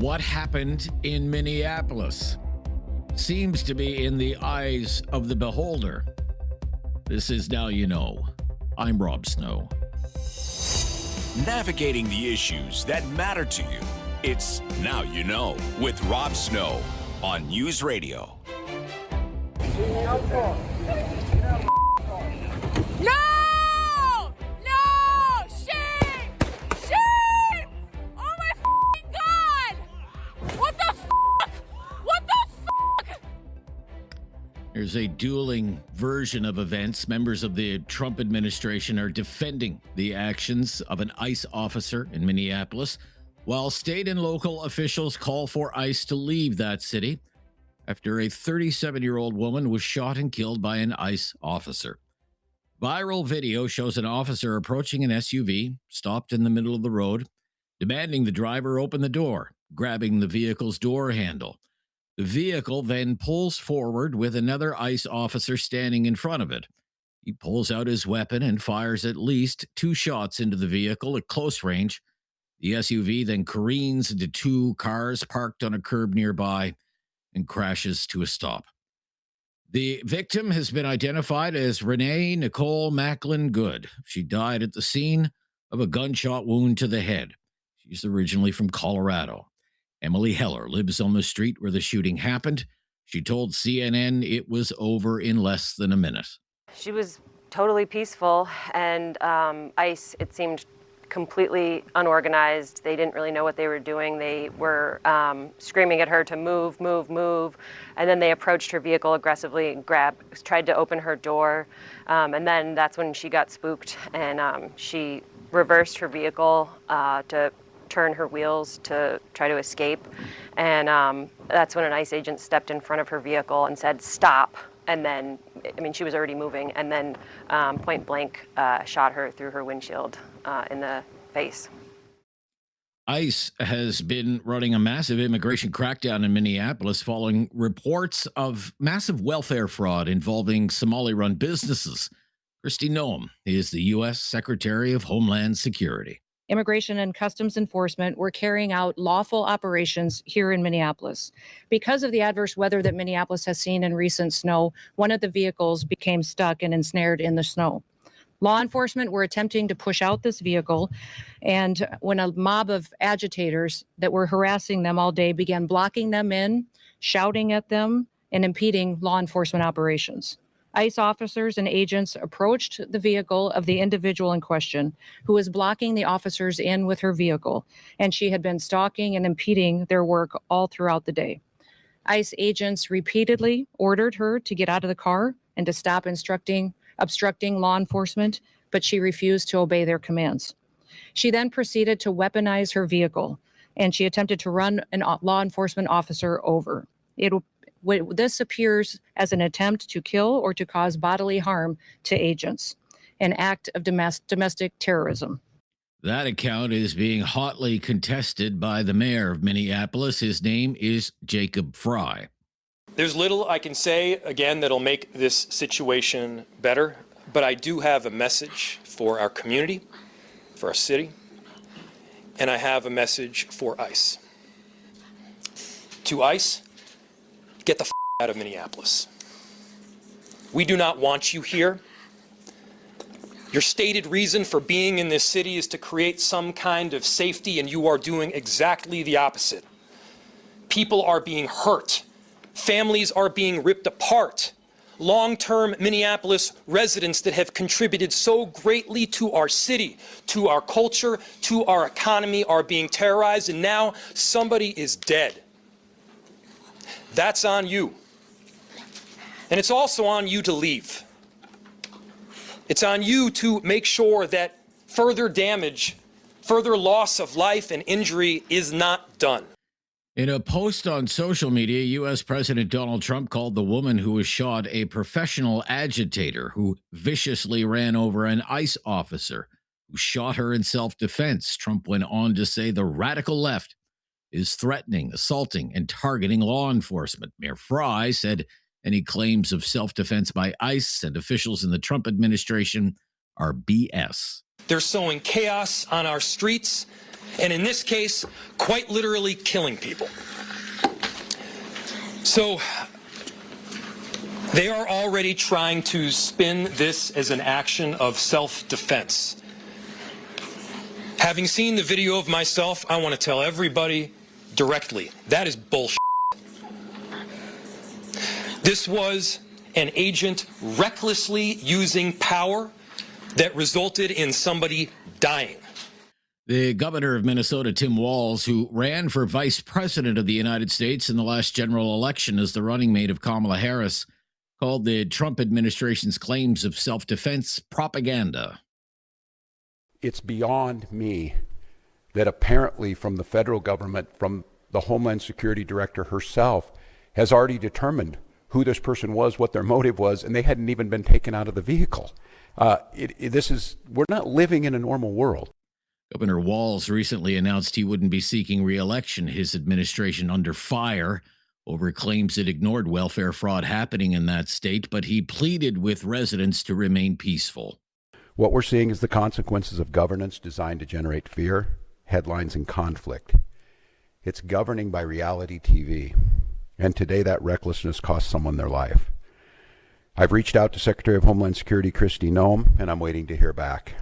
What happened in Minneapolis seems to be in the eyes of the beholder. This is Now You Know. I'm Rob Snow. Navigating the issues that matter to you. It's Now You Know with Rob Snow on News Radio. No! No! Shame! Shame! Oh my f***ing God! What the f***? What the f***? There's a dueling version of events. Members of the Trump administration are defending the actions of an ICE officer in Minneapolis, while state and local officials call for ICE to leave that city after a 37-year-old woman was shot and killed by an ICE officer. Viral video shows an officer approaching an SUV, stopped in the middle of the road, demanding the driver open the door, grabbing the vehicle's door handle. The vehicle then pulls forward with another ICE officer standing in front of it. He pulls out his weapon and fires at least 2 shots into the vehicle at close range. The SUV then careens into 2 cars parked on a curb nearby and crashes to a stop. The victim has been identified as Renee Nicole Macklin Good. She died at the scene of a gunshot wound to the head. She's originally from Colorado. Emily Heller lives on the street where the shooting happened. She told CNN it was over in less than a minute. She was totally peaceful, and ICE, it seemed completely unorganized. They didn't really know what they were doing. They were screaming at her to move, move, move. And then they approached her vehicle aggressively and tried to open her door. And then that's when she got spooked, and she reversed her vehicle to turn her wheels to try to escape. And that's when an ICE agent stepped in front of her vehicle and said, "Stop." And then, she was already moving, and then point blank shot her through her windshield in the face. ICE has been running a massive immigration crackdown in Minneapolis following reports of massive welfare fraud involving Somali-run businesses. Kristi Noem is the U.S. Secretary of Homeland Security. Immigration and Customs Enforcement were carrying out lawful operations here in Minneapolis. Because of the adverse weather that Minneapolis has seen in recent snow, one of the vehicles became stuck and ensnared in the snow. Law enforcement were attempting to push out this vehicle, and when a mob of agitators that were harassing them all day began blocking them in, shouting at them, and impeding law enforcement operations. ICE officers and agents approached the vehicle of the individual in question, who was blocking the officers in with her vehicle, and she had been stalking and impeding their work all throughout the day. ICE agents repeatedly ordered her to get out of the car and to stop obstructing law enforcement, but she refused to obey their commands. She then proceeded to weaponize her vehicle, and she attempted to run a law enforcement officer over. This appears as an attempt to kill or to cause bodily harm to agents, an act of domestic terrorism. That account is being hotly contested by the mayor of Minneapolis. His name is Jacob Fry. There's little I can say, again, that'll make this situation better, but I do have a message for our community, for our city, and I have a message for ICE. To ICE, get the out of Minneapolis. We do not want you here. Your stated reason for being in this city is to create some kind of safety, and you are doing exactly the opposite. People are being hurt. Families are being ripped apart. Long-term Minneapolis residents that have contributed so greatly to our city, to our culture, to our economy are being terrorized, and now somebody is dead. That's on you. And it's also on you to leave. It's on you to make sure that further damage, further loss of life and injury is not done. In a post on social media, U.S. President Donald Trump called the woman who was shot a professional agitator who viciously ran over an ICE officer who shot her in self-defense. Trump went on to say the radical left is threatening, assaulting, and targeting law enforcement. Mayor Fry said any claims of self-defense by ICE and officials in the Trump administration are BS. They're sowing chaos on our streets. and in this case, quite literally killing people. So they are already trying to spin this as an action of self-defense. Having seen the video of myself, I want to tell everybody directly, that is bullshit. This was an agent recklessly using power that resulted in somebody dying. The governor of Minnesota, Tim Walz, who ran for vice president of the United States in the last general election as the running mate of Kamala Harris, called the Trump administration's claims of self-defense propaganda. It's beyond me that apparently from the federal government, from the Homeland Security Director herself, has already determined who this person was, what their motive was, and they hadn't even been taken out of the vehicle. We're not living in a normal world. Governor Walz recently announced he wouldn't be seeking re-election, his administration under fire over claims it ignored welfare fraud happening in that state, but he pleaded with residents to remain peaceful. What we're seeing is the consequences of governance designed to generate fear, headlines, and conflict. It's governing by reality TV. And today that recklessness cost someone their life. I've reached out to Secretary of Homeland Security Kristi Noem, and I'm waiting to hear back.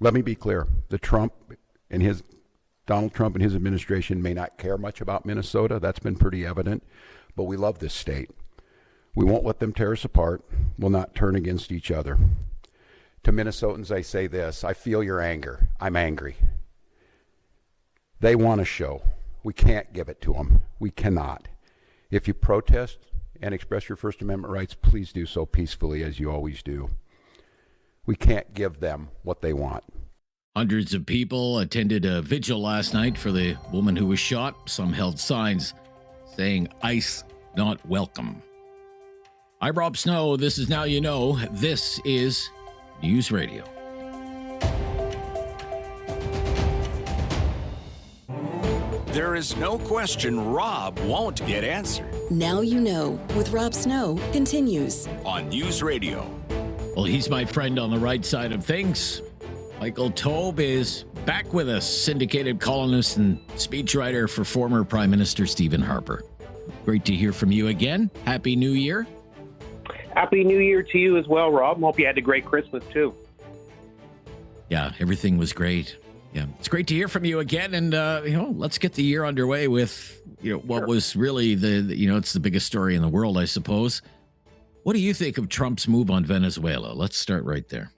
Let me be clear. Donald Trump and his administration may not care much about Minnesota. That's been pretty evident. But we love this state. We won't let them tear us apart. We'll not turn against each other. To Minnesotans, I say this. I feel your anger. I'm angry. They want a show. We can't give it to them. We cannot. If you protest and express your First Amendment rights, please do so peacefully, as you always do. We can't give them what they want. Hundreds of people attended a vigil last night for the woman who was shot. Some held signs saying, "ICE not welcome." I'm Rob Snow. This is Now You Know. This is News Radio. There is no question Rob won't get answered. Now You Know with Rob Snow continues On News Radio. Well, he's my friend on the right side of things. Michael Taube is back with us, syndicated columnist and speechwriter for former Prime Minister Stephan Harper. Great to hear from you again. Happy New Year. Happy New Year to you as well, Rob. Hope you had a great Christmas, too. Yeah, everything was great. Yeah, it's great to hear from you again. And, let's get the year underway with, what was really it's the biggest story in the world, I suppose. What do you think of Trump's move on Venezuela? Let's start right there.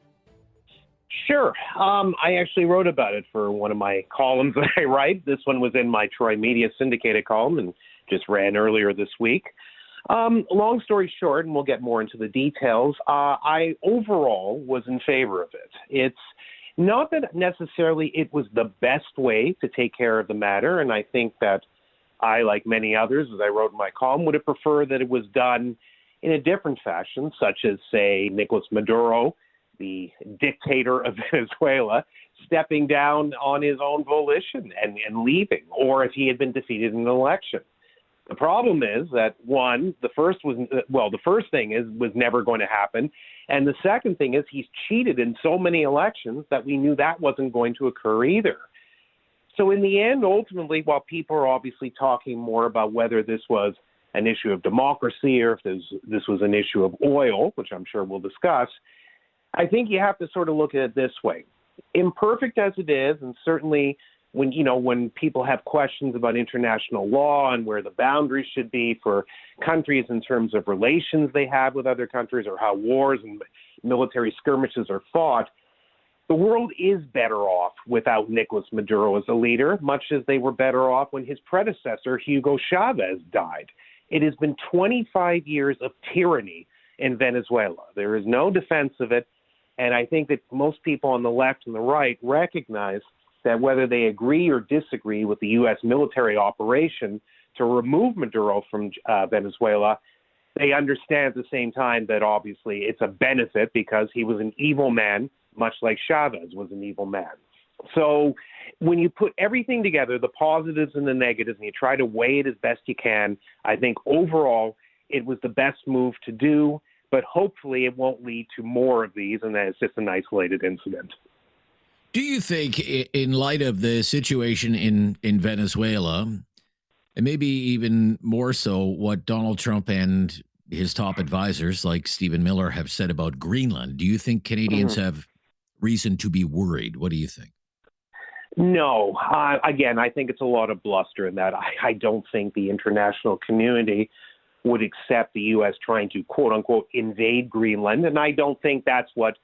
Sure. I actually wrote about it for one of my columns that I write. This one was in my Troy Media syndicated column and just ran earlier this week. Long story short, and we'll get more into the details, I overall was in favor of it. It's not that necessarily it was the best way to take care of the matter, and I think that I, like many others, as I wrote in my column, would have preferred that it was done in a different fashion, such as, say, Nicolas Maduro, the dictator of Venezuela, stepping down on his own volition and leaving, or if he had been defeated in an election. The problem is that, one, the first thing was never going to happen. And the second thing is he's cheated in so many elections that we knew that wasn't going to occur either. So in the end, ultimately, while people are obviously talking more about whether this was an issue of democracy or if this was an issue of oil, which I'm sure we'll discuss, I think you have to sort of look at it this way. Imperfect as it is, and certainly when people have questions about international law and where the boundaries should be for countries in terms of relations they have with other countries or how wars and military skirmishes are fought, the world is better off without Nicolas Maduro as a leader, much as they were better off when his predecessor, Hugo Chavez, died. It has been 25 years of tyranny in Venezuela. There is no defense of it, and I think that most people on the left and the right recognize that whether they agree or disagree with the U.S. military operation to remove Maduro from Venezuela, they understand at the same time that obviously it's a benefit because he was an evil man, much like Chavez was an evil man. So when you put everything together, the positives and the negatives, and you try to weigh it as best you can, I think overall it was the best move to do, but hopefully it won't lead to more of these and that it's just an isolated incident. Do you think, in light of the situation in Venezuela, and maybe even more so what Donald Trump and his top advisors like Stephen Miller have said about Greenland, do you think Canadians have reason to be worried? What do you think? No. Again, I think it's a lot of bluster in that. I don't think the international community would accept the U.S. trying to, quote unquote, invade Greenland. And I don't think that's what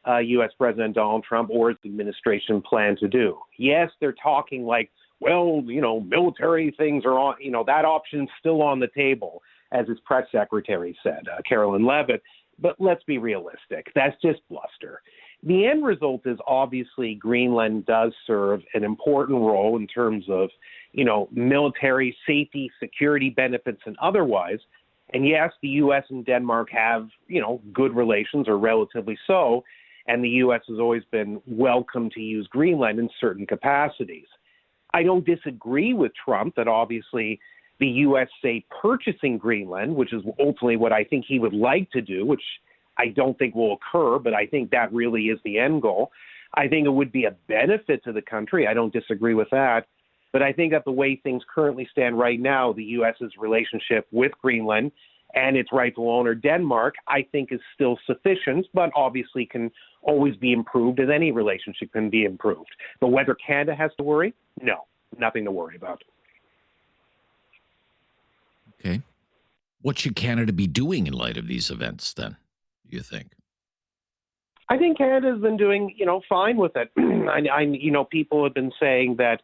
U.S. President Donald Trump or his administration plan to do. Yes, they're talking like, well, military things are on, that option's still on the table, as his press secretary said, Carolyn Levitt. But let's be realistic. That's just bluster. The end result is obviously Greenland does serve an important role in terms of, military safety, security benefits, and otherwise. And yes, the U.S. and Denmark have, good relations, or relatively so. And the U.S. has always been welcome to use Greenland in certain capacities. I don't disagree with Trump that obviously the U.S., say, purchasing Greenland, which is ultimately what I think he would like to do, which I don't think will occur, but I think that really is the end goal. I think it would be a benefit to the country. I don't disagree with that. But I think that the way things currently stand right now, the U.S.'s relationship with Greenland and its rightful owner, Denmark, I think is still sufficient, but obviously can always be improved, as any relationship can be improved. But whether Canada has to worry, no, nothing to worry about. Okay. What should Canada be doing in light of these events, then, do you think? I think Canada's been doing, fine with it. People have been saying that,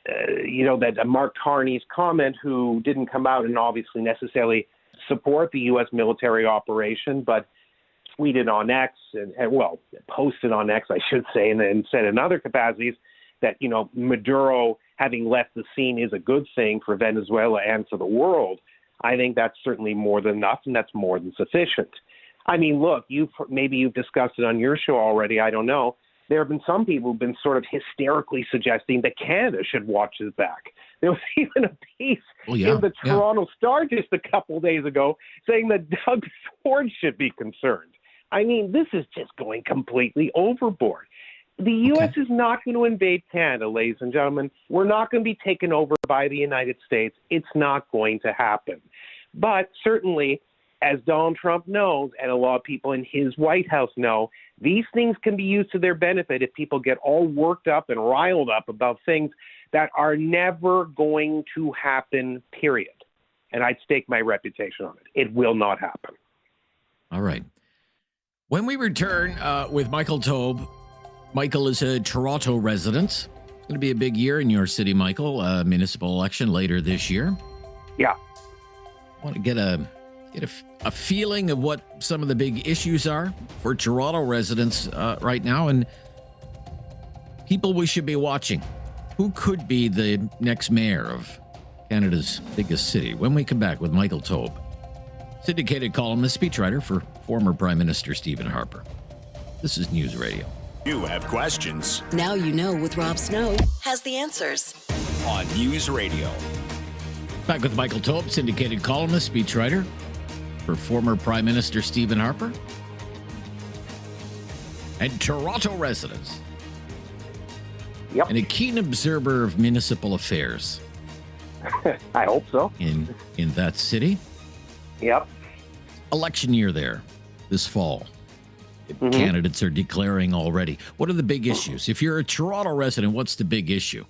that Mark Carney's comment, who didn't come out and obviously necessarily support the U.S. military operation, but tweeted on X and posted on X, I should say, and said in other capacities that, Maduro having left the scene is a good thing for Venezuela and for the world. I think that's certainly more than enough, and that's more than sufficient. I mean, look, maybe you've discussed it on your show already. I don't know. There have been some people who've been sort of hysterically suggesting that Canada should watch his back. There was even a piece in the Toronto Star just a couple of days ago saying that Doug Ford should be concerned. I mean, this is just going completely overboard. The U.S. is not going to invade Canada, ladies and gentlemen. We're not going to be taken over by the United States. It's not going to happen. But certainly, as Donald Trump knows, and a lot of people in his White House know, these things can be used to their benefit if people get all worked up and riled up about things that are never going to happen, period. And I'd stake my reputation on it. It will not happen. All right. When we return with Michael Taube, Michael is a Toronto resident. It's going to be a big year in your city, Michael. Municipal election later this year. Yeah. I want to get a feeling of what some of the big issues are for Toronto residents right now, and people we should be watching. Who could be the next mayor of Canada's biggest city? When we come back with Michael Taube, syndicated columnist, speechwriter for former Prime Minister Stephan Harper. This is News Radio. You have questions. Now You Know with Rob Snow has the answers. On News Radio. Back with Michael Taube, syndicated columnist, speechwriter for former Prime Minister Stephan Harper. And Toronto residents. Yep. And a keen observer of municipal affairs. I hope so. In that city. Yep. Election year there this fall. Candidates are declaring already. What are the big issues? If you're a Toronto resident, what's the big issue?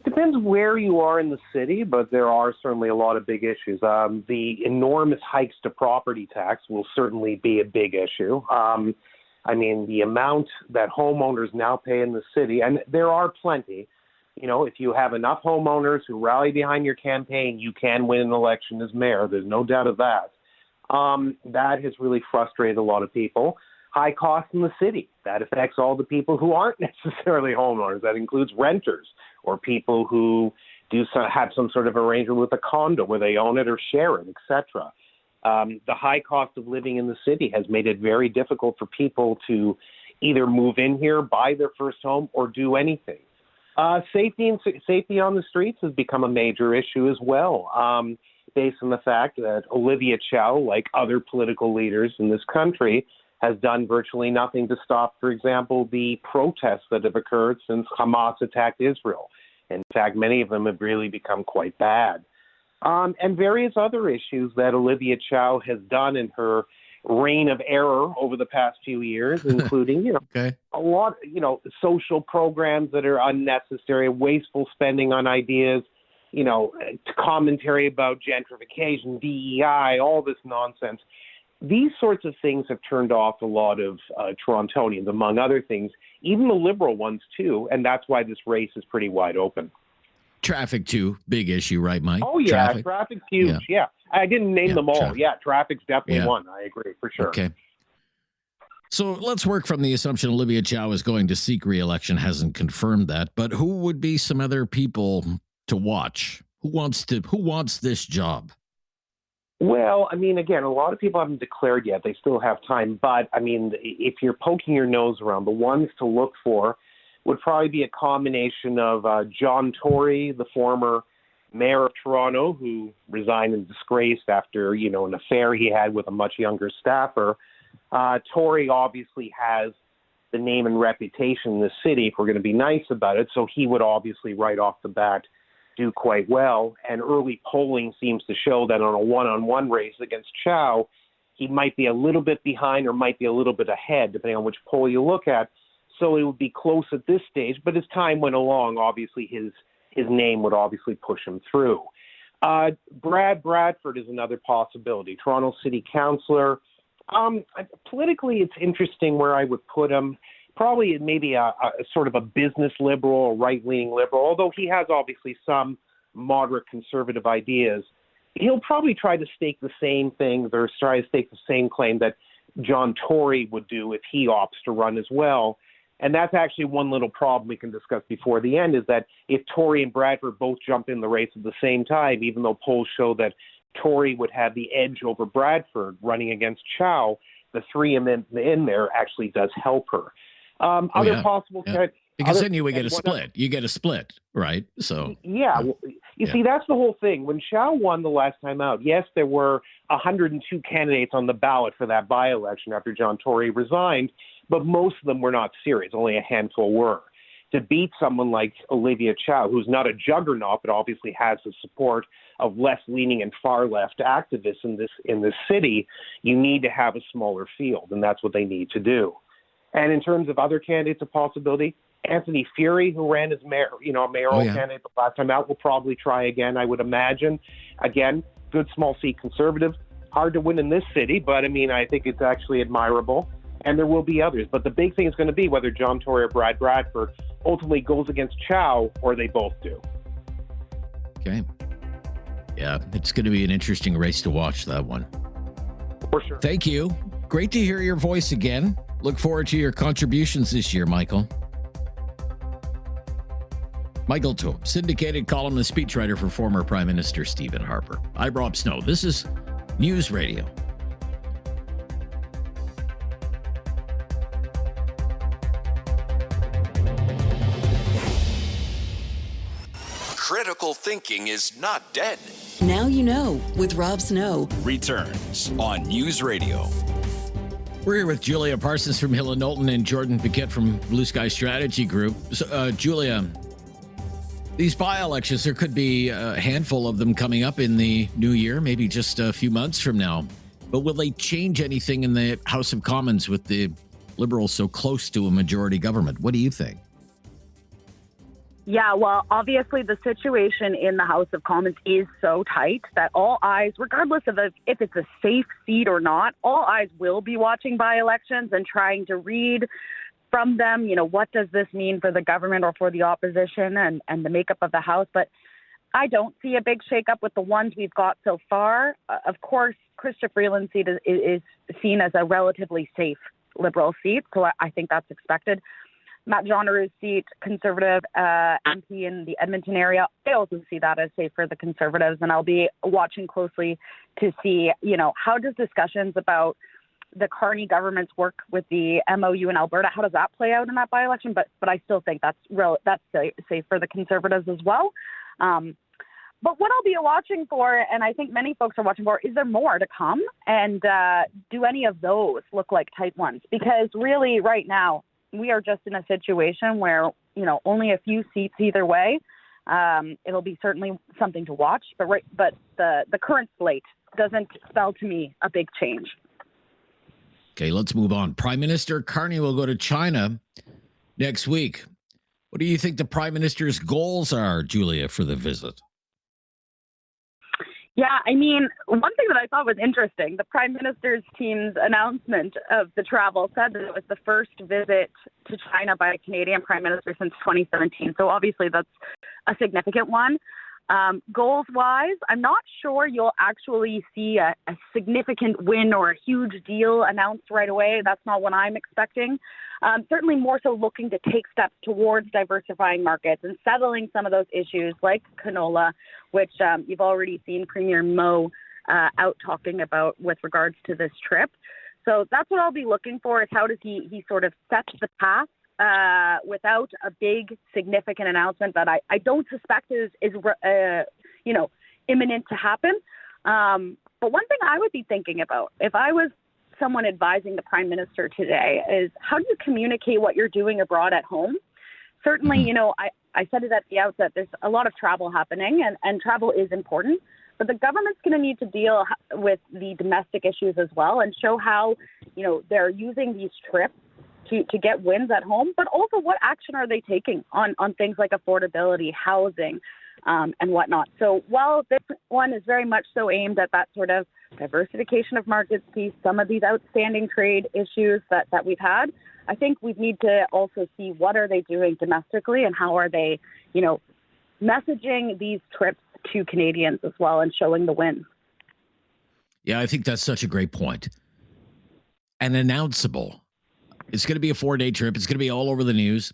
Depends where you are in the city, but there are certainly a lot of big issues. The enormous hikes to property tax will certainly be a big issue. The amount that homeowners now pay in the city, and there are plenty. If you have enough homeowners who rally behind your campaign, you can win an election as mayor. There's no doubt of that. That has really frustrated a lot of people. High costs in the city. That affects all the people who aren't necessarily homeowners. That includes renters or people who have some sort of arrangement with a condo where they own it or share it, etc. The high cost of living in the city has made it very difficult for people to either move in here, buy their first home, or do anything. Safety on the streets has become a major issue as well, based on the fact that Olivia Chow, like other political leaders in this country, has done virtually nothing to stop, for example, the protests that have occurred since Hamas attacked Israel. In fact, many of them have really become quite bad. And various other issues that Olivia Chow has done in her reign of error over the past few years, including, a lot, social programs that are unnecessary, wasteful spending on ideas, commentary about gentrification, DEI, all this nonsense. These sorts of things have turned off a lot of Torontonians, among other things, even the Liberal ones too, and that's why this race is pretty wide open. Traffic too, big issue, right, Mike? Oh yeah, traffic's huge. Yeah. I didn't name them all. Traffic. Yeah, traffic's definitely one. I agree for sure. Okay. So let's work from the assumption Olivia Chow is going to seek re-election. Hasn't confirmed that, but who would be some other people to watch? Who wants this job? Well, I mean, again, a lot of people haven't declared yet. They still have time. But, I mean, if you're poking your nose around, the ones to look for would probably be a combination of John Tory, the former mayor of Toronto, who resigned in disgrace after, an affair he had with a much younger staffer. Tory obviously has the name and reputation in the city, if we're going to be nice about it. So he would obviously right off the bat do quite well, and early polling seems to show that on a one-on-one race against Chow, he might be a little bit behind or might be a little bit ahead, depending on which poll you look at. So it would be close at this stage, but as time went along, obviously his name would obviously push him through. Brad Bradford is another possibility, Toronto City Councillor. Politically, it's interesting where I would put him. Probably maybe a sort of a business liberal, a right-leaning liberal, although he has obviously some moderate conservative ideas. He'll probably try to stake the same things or try to stake the same claim that John Tory would do if he opts to run as well. And that's actually one little problem we can discuss before the end, is that if Tory and Bradford both jump in the race at the same time, even though polls show that Tory would have the edge over Bradford running against Chow, the three in there actually does help her. Possible because then you would get a split. You get a split, right? So see, that's the whole thing. When Chow won the last time out, yes, there were 102 candidates on the ballot for that by-election after John Tory resigned, but most of them were not serious. Only a handful were. To beat someone like Olivia Chow, who's not a juggernaut, but obviously has the support of left-leaning and far-left activists in this city, you need to have a smaller field, and that's what they need to do. And in terms of other candidates, a possibility, Anthony Furey, who ran as mayor, mayoral candidate the last time out, will probably try again, I would imagine. Again, good small seat conservative. Hard to win in this city, but I think it's actually admirable. And there will be others. But the big thing is going to be whether John Tory or Brad Bradford ultimately goes against Chow, or they both do. Okay. Yeah, it's going to be an interesting race to watch, that one. For sure. Thank you. Great to hear your voice again. Look forward to your contributions this year, Michael. Michael Taube, syndicated columnist, speechwriter for former Prime Minister Stephan Harper. I'm Rob Snow. This is News Radio. Critical thinking is not dead. Now you know with Rob Snow. Returns on News Radio. We're here with Julia Parsons from Hill and Knowlton and Jordan Paquet from Bluesky Strategy Group. So, Julia, these by-elections, there could be a handful of them coming up in the new year, maybe just a few months from now. But will they change anything in the House of Commons with the Liberals so close to a majority government? What do you think? Yeah, well, obviously the situation in the House of Commons is so tight that all eyes, regardless of if it's a safe seat or not, all eyes will be watching by-elections and trying to read from them, what does this mean for the government or for the opposition and the makeup of the House. But I don't see a big shakeup with the ones we've got so far. Of course, Chrystia Freeland's seat is seen as a relatively safe Liberal seat, so I think that's expected. Matt Jeanerou's seat, Conservative MP in the Edmonton area, I also see that as safe for the Conservatives, and I'll be watching closely to see, how does discussions about the Carney government's work with the MOU in Alberta, how does that play out in that by-election? But I still think that's safe for the Conservatives as well. But what I'll be watching for, and I think many folks are watching for, is there more to come? And do any of those look like tight ones? Because really right now, we are just in a situation where, only a few seats either way. It'll be certainly something to watch, but the current slate doesn't spell to me a big change. Okay, let's move on. Prime Minister Carney will go to China next week. What do you think the Prime Minister's goals are, Julia, for the visit? Yeah, I mean, one thing that I thought was interesting, the Prime Minister's team's announcement of the travel said that it was the first visit to China by a Canadian Prime Minister since 2017. So obviously that's a significant one. Goals-wise, I'm not sure you'll actually see a significant win or a huge deal announced right away. That's not what I'm expecting. Certainly more so looking to take steps towards diversifying markets and settling some of those issues like canola, which you've already seen Premier Mo out talking about with regards to this trip. So that's what I'll be looking for, is how does he sort of set the path without a big, significant announcement that I don't suspect is imminent to happen. But one thing I would be thinking about, if I was someone advising the Prime Minister today, is how do you communicate what you're doing abroad at home? Certainly, I said it at the outset, there's a lot of travel happening, and travel is important. But the government's going to need to deal with the domestic issues as well and show how, they're using these trips to get wins at home, but also what action are they taking on things like affordability, housing, and whatnot. So while this one is very much so aimed at that sort of diversification of markets piece, some of these outstanding trade issues that we've had, I think we need to also see what are they doing domestically and how are they, messaging these trips to Canadians as well and showing the wins. Yeah, I think that's such a great point. And announceable. It's going to be a 4-day trip. It's going to be all over the news.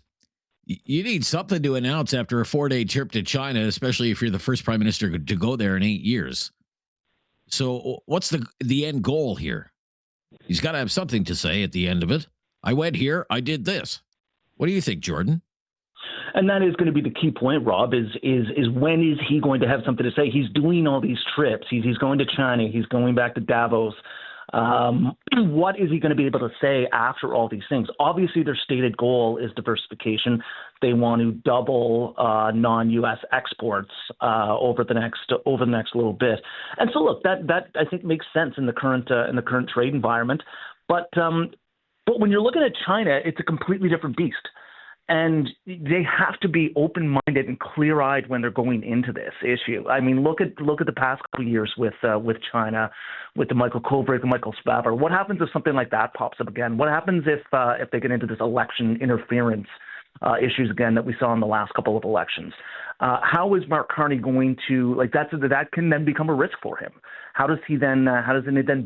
You need something to announce after a 4-day trip to China, especially if you're the first prime minister to go there in 8 years. So what's the end goal here? He's got to have something to say at the end of it. I went here. I did this. What do you think, Jordan? And that is going to be the key point, Rob, is when is he going to have something to say? He's doing all these trips. He's going to China. He's going back to Davos. What is he going to be able to say after all these things? Obviously, their stated goal is diversification. They want to double non-U.S. exports over the next little bit. And so, look, that I think makes sense in the current trade environment. But when you're looking at China, it's a completely different beast. And they have to be open-minded and clear-eyed when they're going into this issue. I mean, look at the past couple of years with China, with the Michael Kovrig and Michael Spavor. What happens if something like that pops up again? What happens if they get into this election interference issues again that we saw in the last couple of elections? How is Mark Carney going to that can then become a risk for him? How does he then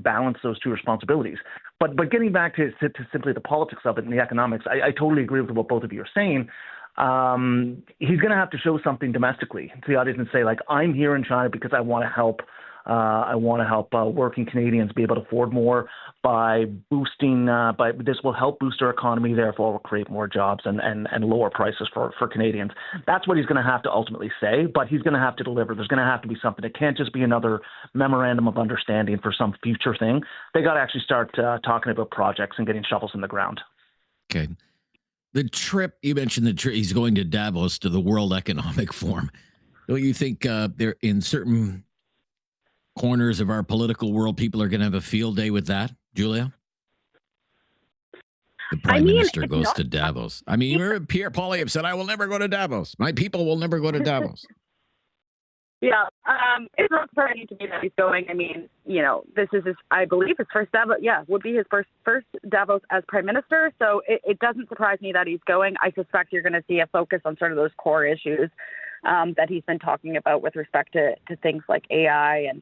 balance those two responsibilities? But getting back to simply the politics of it and the economics, I totally agree with what both of you are saying. He's going to have to show something domestically to the audience and say, like, I'm here in China because I want to help. Working Canadians be able to afford more by boosting. This will help boost our economy. Therefore, will create more jobs and lower prices for Canadians. That's what he's going to have to ultimately say. But he's going to have to deliver. There's going to have to be something. It can't just be another memorandum of understanding for some future thing. They got to actually start talking about projects and getting shovels in the ground. Okay. The trip you mentioned, he's going to Davos, to the World Economic Forum. Don't you think there in certain corners of our political world, people are going to have a field day with that, Julia? The Prime Minister goes to Davos. I mean, Pierre Poilievre said, I will never go to Davos. My people will never go to Davos. Yeah, it's not surprising to me that he's going. I mean, this is I believe his first Davos. Yeah, would be his first Davos as Prime Minister. So it doesn't surprise me that he's going. I suspect you're going to see a focus on sort of those core issues that he's been talking about with respect to things like AI and,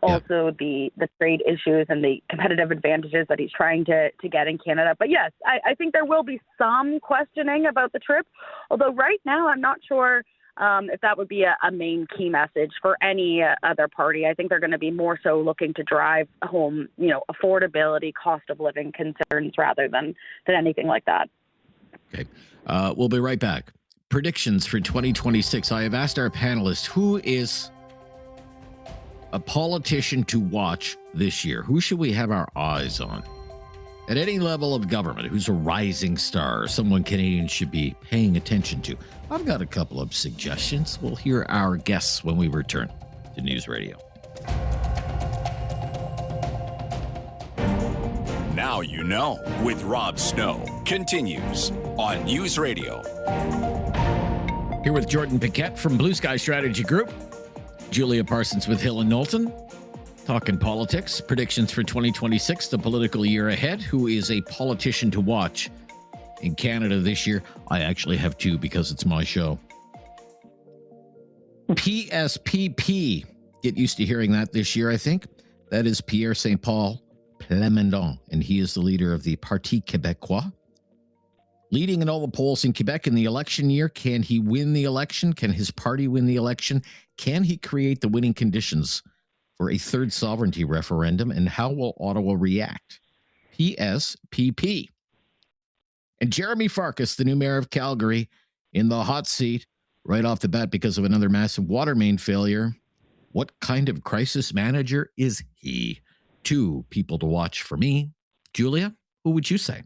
also the trade issues and the competitive advantages that he's trying to get in Canada. But yes, I think there will be some questioning about the trip, although right now I'm not sure if that would be a main key message for any other party. I think they're going to be more so looking to drive home, affordability, cost of living concerns rather than anything like that. Okay. We'll be right back. predictions for 2026. I have asked our panelists, who is a politician to watch this year? Who should we have our eyes on? At any level of government, who's a rising star, someone Canadians should be paying attention to? I've got a couple of suggestions. We'll hear our guests when we return to News Radio. Now you know with Rob Snow continues on News Radio. Here with Jordan Paquet from Bluesky Strategy Group, Julia Parsons with Hill and Knowlton, talking politics, predictions for 2026, the political year ahead. Who is a politician to watch in Canada this year? I actually have two because it's my show. PSPP. Get used to hearing that this year, I think. That is Pierre St. Paul Plamondon, and he is the leader of the Parti Québécois. Leading in all the polls in Quebec in the election year. Can he win the election? Can his party win the election? Can he create the winning conditions for a third sovereignty referendum? And how will Ottawa react? PSPP. And Jeremy Farkas, the new mayor of Calgary, in the hot seat right off the bat because of another massive water main failure. What kind of crisis manager is he? Two people to watch for me. Julia, who would you say?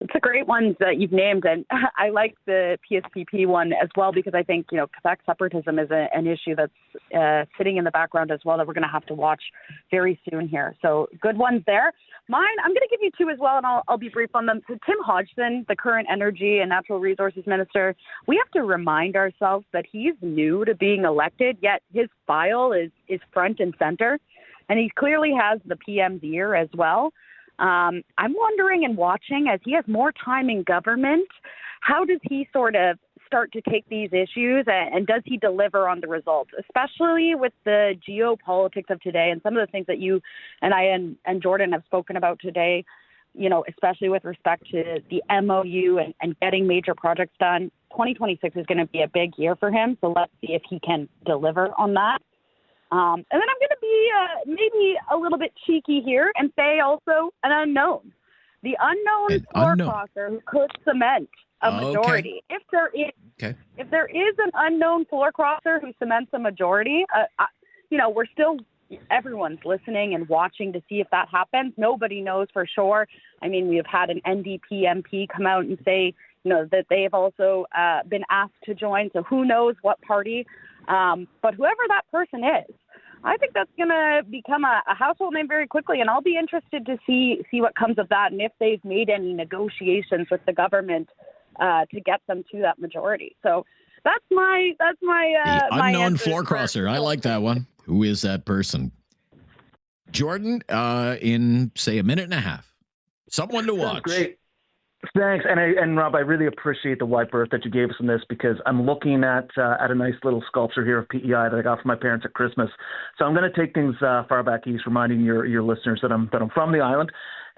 It's a great one that you've named, and I like the PSPP one as well because I think, Quebec separatism is an issue that's sitting in the background as well that we're going to have to watch very soon here. So good ones there. Mine, I'm going to give you two as well, and I'll be brief on them. So Tim Hodgson, the current Energy and Natural Resources Minister, we have to remind ourselves that he's new to being elected, yet his file is front and center, and he clearly has the PM's ear as well. I'm wondering and watching, as he has more time in government, how does he sort of start to take these issues and does he deliver on the results, especially with the geopolitics of today and some of the things that you and I and Jordan have spoken about today, especially with respect to the MOU and getting major projects done. 2026 is going to be a big year for him, so let's see if he can deliver on that. And then I'm going to be maybe a little bit cheeky here and say also an unknown. The unknown floor crosser who could cement a majority. Okay. If there is an unknown floor crosser who cements a majority, everyone's listening and watching to see if that happens. Nobody knows for sure. I mean, we have had an NDP MP come out and say, that they've also been asked to join. So who knows what party. But whoever that person is, I think that's going to become a household name very quickly, and I'll be interested to see what comes of that and if they've made any negotiations with the government to get them to that majority. So that's my unknown floor crosser. I like that one. Who is that person? Jordan, in say a minute and a half, someone to watch. Great. Thanks, and Rob, I really appreciate the wide berth that you gave us on this because I'm looking at a nice little sculpture here of PEI that I got from my parents at Christmas. So I'm going to take things far back east, reminding your listeners that I'm from the island,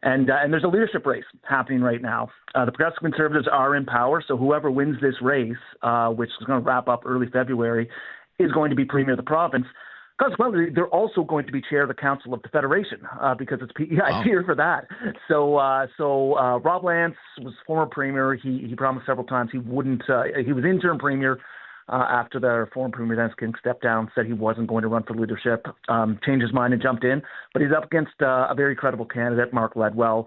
and there's a leadership race happening right now. The Progressive Conservatives are in power, so whoever wins this race, which is going to wrap up early February, is going to be Premier of the province. Consequently, they're also going to be chair of the Council of the Federation because it's PEI here for that. So Rob Lance was former premier. He promised several times he wouldn't. He was interim premier after the former premier Dennis King stepped down, said he wasn't going to run for leadership. Changed his mind and jumped in, but he's up against a very credible candidate, Mark Ledwell,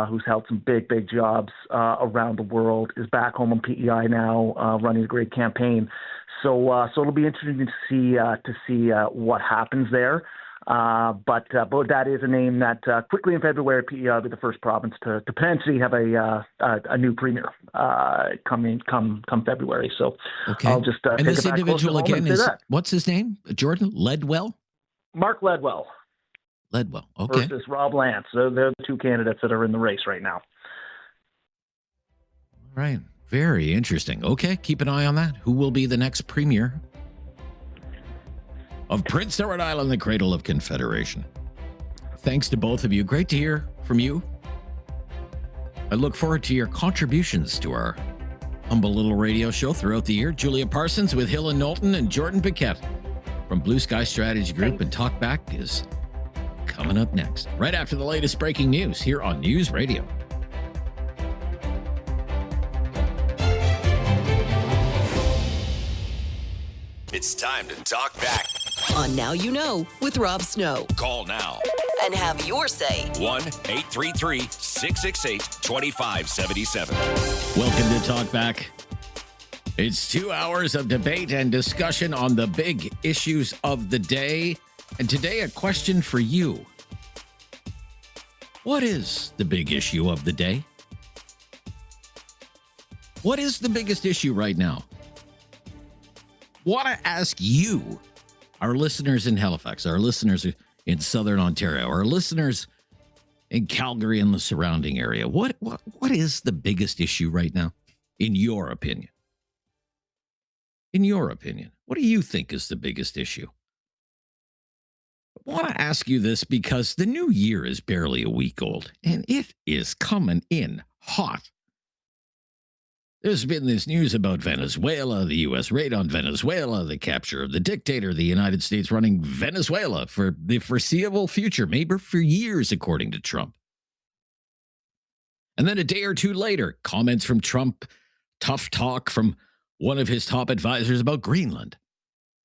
who's held some big jobs around the world. Is back home on PEI now, running a great campaign. So it'll be interesting to see what happens there. But that is a name that quickly in February, PEI will be the first province to potentially have a new premier come February. So I'll just and this individual again is what's his name? Jordan Ledwell. Mark Ledwell. Okay. Versus Rob Lance. So they're the two candidates that are in the race right now. All right. Very interesting. Okay, keep an eye on that. Who will be the next premier of Prince Edward Island, the cradle of Confederation? Thanks to both of you. Great to hear from you. I look forward to your contributions to our humble little radio show throughout the year. Julia Parsons with Hill and Knowlton and Jordan Paquet from Bluesky Strategy Group and Talkback is coming up next, right after the latest breaking news here on News Radio. It's time to talk back. On Now You Know with Rob Snow. Call now. And have your say. 1-833-668-2577. Welcome to Talkback. It's 2 hours of debate and discussion on the big issues of the day. And today, a question for you. What is the big issue of the day? What is the biggest issue right now? Want to ask you, our listeners in Halifax, our listeners in Southern Ontario, our listeners in Calgary and the surrounding area, what is the biggest issue right now, in your opinion? In your opinion, what do you think is the biggest issue? I want to ask you this because the new year is barely a week old, and it is coming in hot. There's been this news about Venezuela, the U.S. raid on Venezuela, the capture of the dictator, the United States running Venezuela for the foreseeable future, maybe for years, according to Trump. And then a day or two later, comments from Trump, tough talk from one of his top advisors about Greenland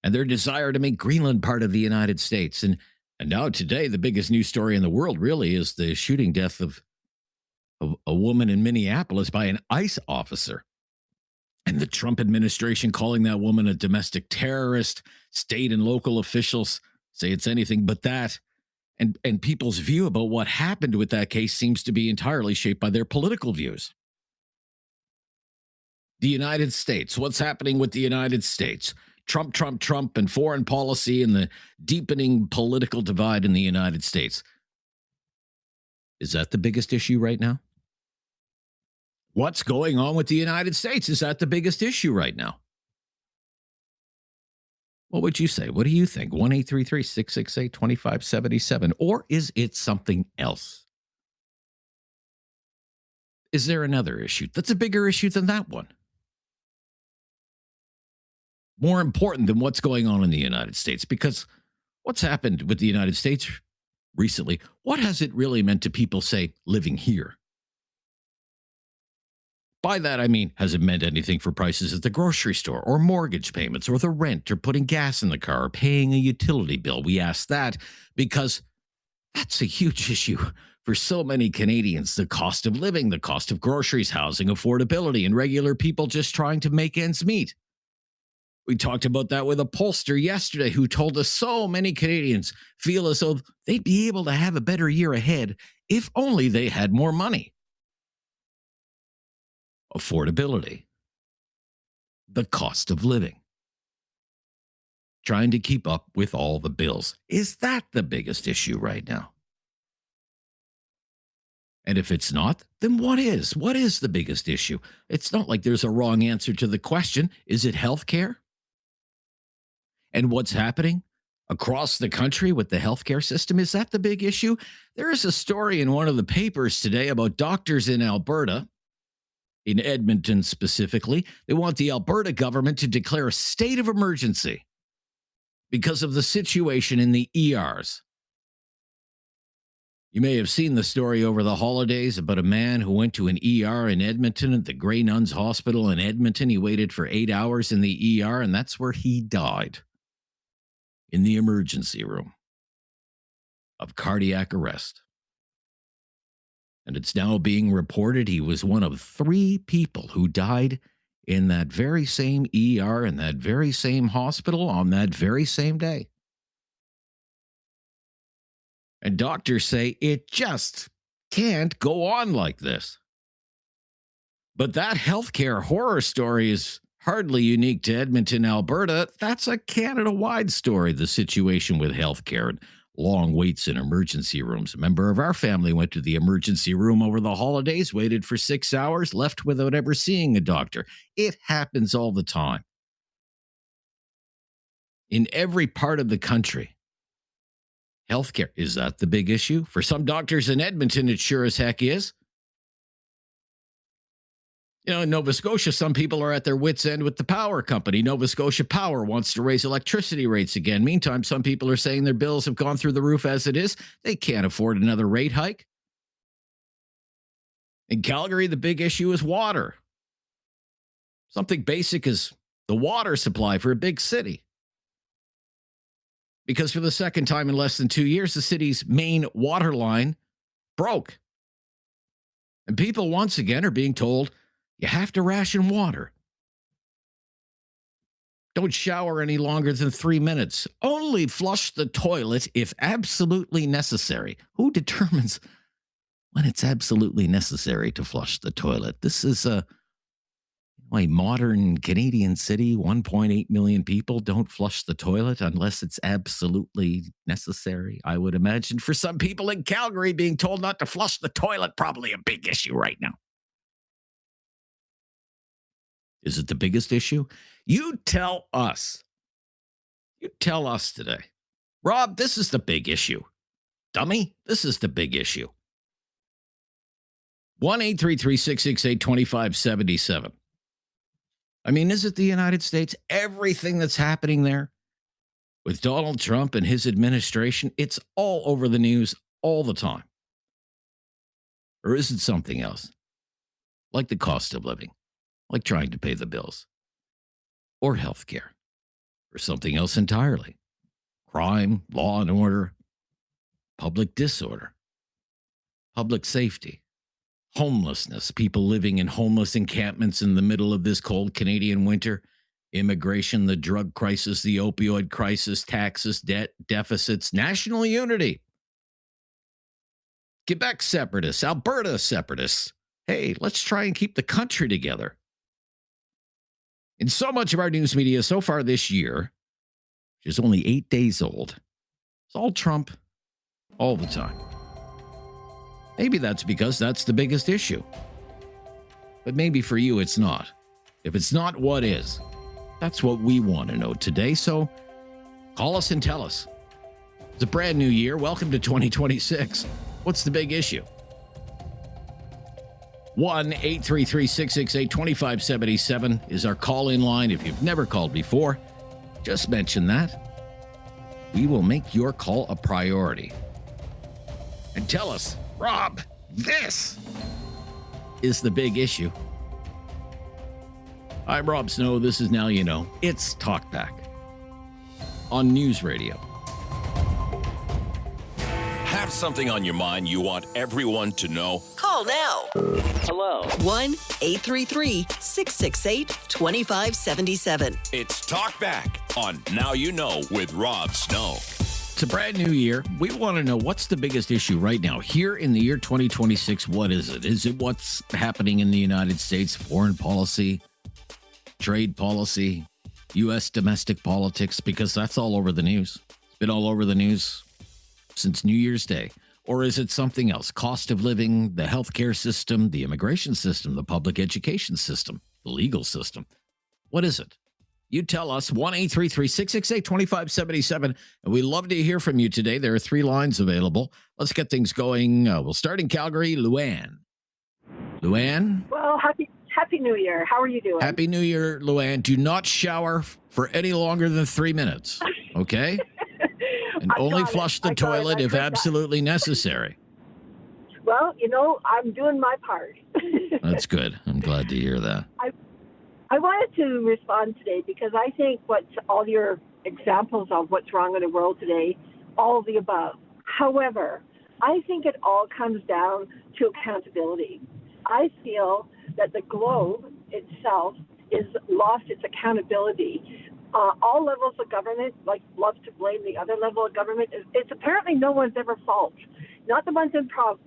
and their desire to make Greenland part of the United States. And now today, the biggest news story in the world really is the shooting death of a woman in Minneapolis by an ICE officer. And the Trump administration calling that woman a domestic terrorist. State and local officials say it's anything but that. And people's view about what happened with that case seems to be entirely shaped by their political views. The United States. What's happening with the United States? Trump, and foreign policy and the deepening political divide in the United States. Is that the biggest issue right now? What's going on with the United States? Is that the biggest issue right now? What would you say? What do you think? 1-833-668-2577. Or is it something else? Is there another issue that's a bigger issue than that one? More important than what's going on in the United States? Because what's happened with the United States recently, what has it really meant to people, say, living here? By that, I mean, has it meant anything for prices at the grocery store or mortgage payments or the rent or putting gas in the car or paying a utility bill? We ask that because that's a huge issue for so many Canadians. The cost of living, the cost of groceries, housing, affordability, and regular people just trying to make ends meet. We talked about that with a pollster yesterday who told us so many Canadians feel as though they'd be able to have a better year ahead if only they had more money. Affordability. The cost of living. Trying to keep up with all the bills. Is that the biggest issue right now? And if it's not, then what is? What is the biggest issue? It's not like there's a wrong answer to the question. Is it healthcare? And what's happening across the country with the healthcare system? Is that the big issue? There is a story in one of the papers today about doctors in Alberta, in Edmonton specifically. They want the Alberta government to declare a state of emergency because of the situation in the ERs. You may have seen the story over the holidays about a man who went to an ER in Edmonton at the Grey Nuns Hospital in Edmonton. He waited for 8 hours in the ER, and that's where he died. In the emergency room of cardiac arrest. And it's now being reported he was one of 3 people who died in that very same ER, in that very same hospital, on that very same day. And doctors say it just can't go on like this. But that healthcare horror story is hardly unique to Edmonton, Alberta. That's a Canada-wide story, the situation with healthcare and long waits in emergency rooms. A member of our family went to the emergency room over the holidays, waited for 6 hours, left without ever seeing a doctor. It happens all the time. In every part of the country. Healthcare, is that the big issue? For some doctors in Edmonton, it sure as heck is. You know, in Nova Scotia, some people are at their wits' end with the power company. Nova Scotia Power wants to raise electricity rates again. Meantime, some people are saying their bills have gone through the roof as it is. They can't afford another rate hike. In Calgary, the big issue is water. Something basic as the water supply for a big city. because for the second time in less than 2 years, the city's main water line broke. And people once again are being told you have to ration water. Don't shower any longer than 3 minutes. Only flush the toilet if absolutely necessary. Who determines when it's absolutely necessary to flush the toilet? This is a modern Canadian city, 1.8 million people don't flush the toilet unless it's absolutely necessary. I would imagine for some people in Calgary, being told not to flush the toilet, probably a big issue right now. Is it the biggest issue? You tell us. You tell us today. Rob, this is the big issue. Dummy, this is the big issue. 1-833-668-2577. I mean, is it the United States? Everything that's happening there with Donald Trump and his administration, it's all over the news all the time. Or is it something else? Like the cost of living, like trying to pay the bills, or healthcare, or something else entirely. Crime, law and order, public disorder, public safety. Homelessness, people living in homeless encampments in the middle of this cold Canadian winter, immigration, the drug crisis, the opioid crisis, taxes, debt, deficits, national unity. Quebec separatists, Alberta separatists. Hey, let's try and keep the country together. In so much of our news media so far this year, which is only 8 days old, it's all Trump all the time. Maybe that's because that's the biggest issue. But maybe for you, it's not. If it's not, what is? That's what we want to know today. So call us and tell us. It's a brand new year. Welcome to 2026. What's the big issue? 1-833-668-2577 is our call-in line. If you've never called before, just mention that. We will make your call a priority. And tell us, Rob, this is the big issue. I'm Rob Snow. This is Now You Know. It's Talkback on News Radio. Have something on your mind you want everyone to know? Call now. Hello. 1-833-668-2577. It's Talkback on Now You Know with Rob Snow. It's a brand new year. We want to know what's the biggest issue right now. Here in the year 2026, what is it? Is it what's happening in the United States, foreign policy, trade policy, U.S. domestic politics? Because that's all over the news. It's been all over the news since New Year's Day. Or is it something else? Cost of living, the healthcare system, the immigration system, the public education system, the legal system. What is it? You tell us, 1-833-668-2577. And we love to hear from you today. There are 3 lines available. Let's get things going. We'll start in Calgary. Luann. Luann? Well, happy New Year. How are you doing? Happy New Year, Luann. Do not shower for any longer than 3 minutes, okay? And only flush the toilet if absolutely necessary. Well, I'm doing my part. That's good. I'm glad to hear that. I wanted to respond today because I think what's all your examples of what's wrong in the world today, all of the above. However, I think it all comes down to accountability. I feel that the globe itself is lost its accountability. All levels of government love to blame the other level of government. It's apparently no one's ever fault. Not the ones in power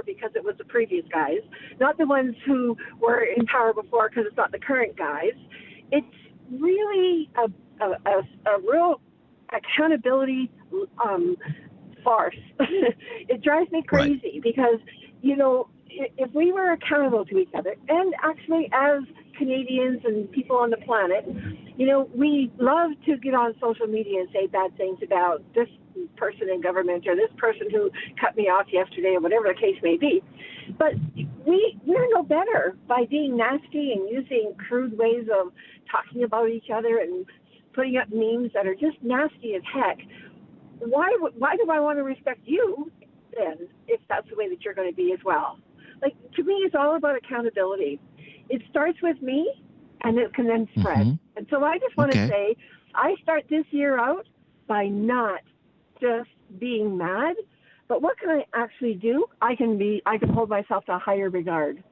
because it was the previous guys. Not the ones who were in power before because it's not the current guys. It's really a real accountability farce. It drives me crazy because, if we were accountable to each other, and actually as Canadians and people on the planet, we love to get on social media and say bad things about this person in government or this person who cut me off yesterday or whatever the case may be. But we're no better by being nasty and using crude ways of talking about each other and putting up memes that are just nasty as heck. Why do I want to respect you then if that's the way that you're going to be as well? To me, it's all about accountability. It starts with me, and it can then spread. Mm-hmm. And so I just want to say, I start this year out by not just being mad, but what can I actually do? I can hold myself to a higher regard.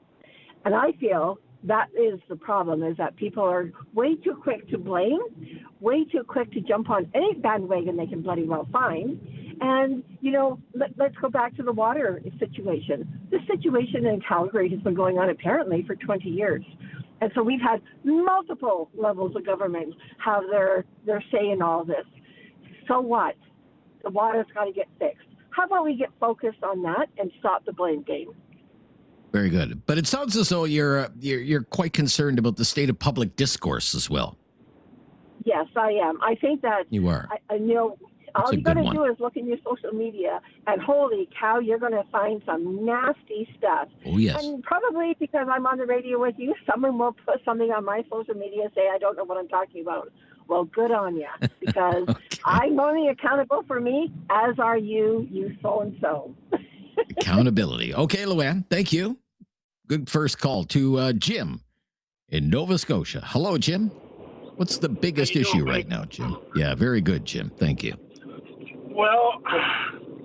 And I feel that is the problem, is that people are way too quick to blame, way too quick to jump on any bandwagon they can bloody well find. And, let's go back to the water situation. This situation in Calgary has been going on apparently for 20 years. And so we've had multiple levels of government have their say in all this. So what? The water's got to get fixed. How about we get focused on that and stop the blame game? Very good. But it sounds as though you're quite concerned about the state of public discourse as well. Yes, I am. I think that you are. All you got to do is look in your social media, and holy cow, you're going to find some nasty stuff. Oh, yes. And probably because I'm on the radio with you, someone will put something on my social media and say, I don't know what I'm talking about. Well, good on you, because okay. I'm only accountable for me, as are you so-and-so. Accountability. Okay, Luann, thank you. Good first call to Jim in Nova Scotia. Hello, Jim. What's the biggest issue right now, Jim? Yeah, very good, Jim. Thank you. Well,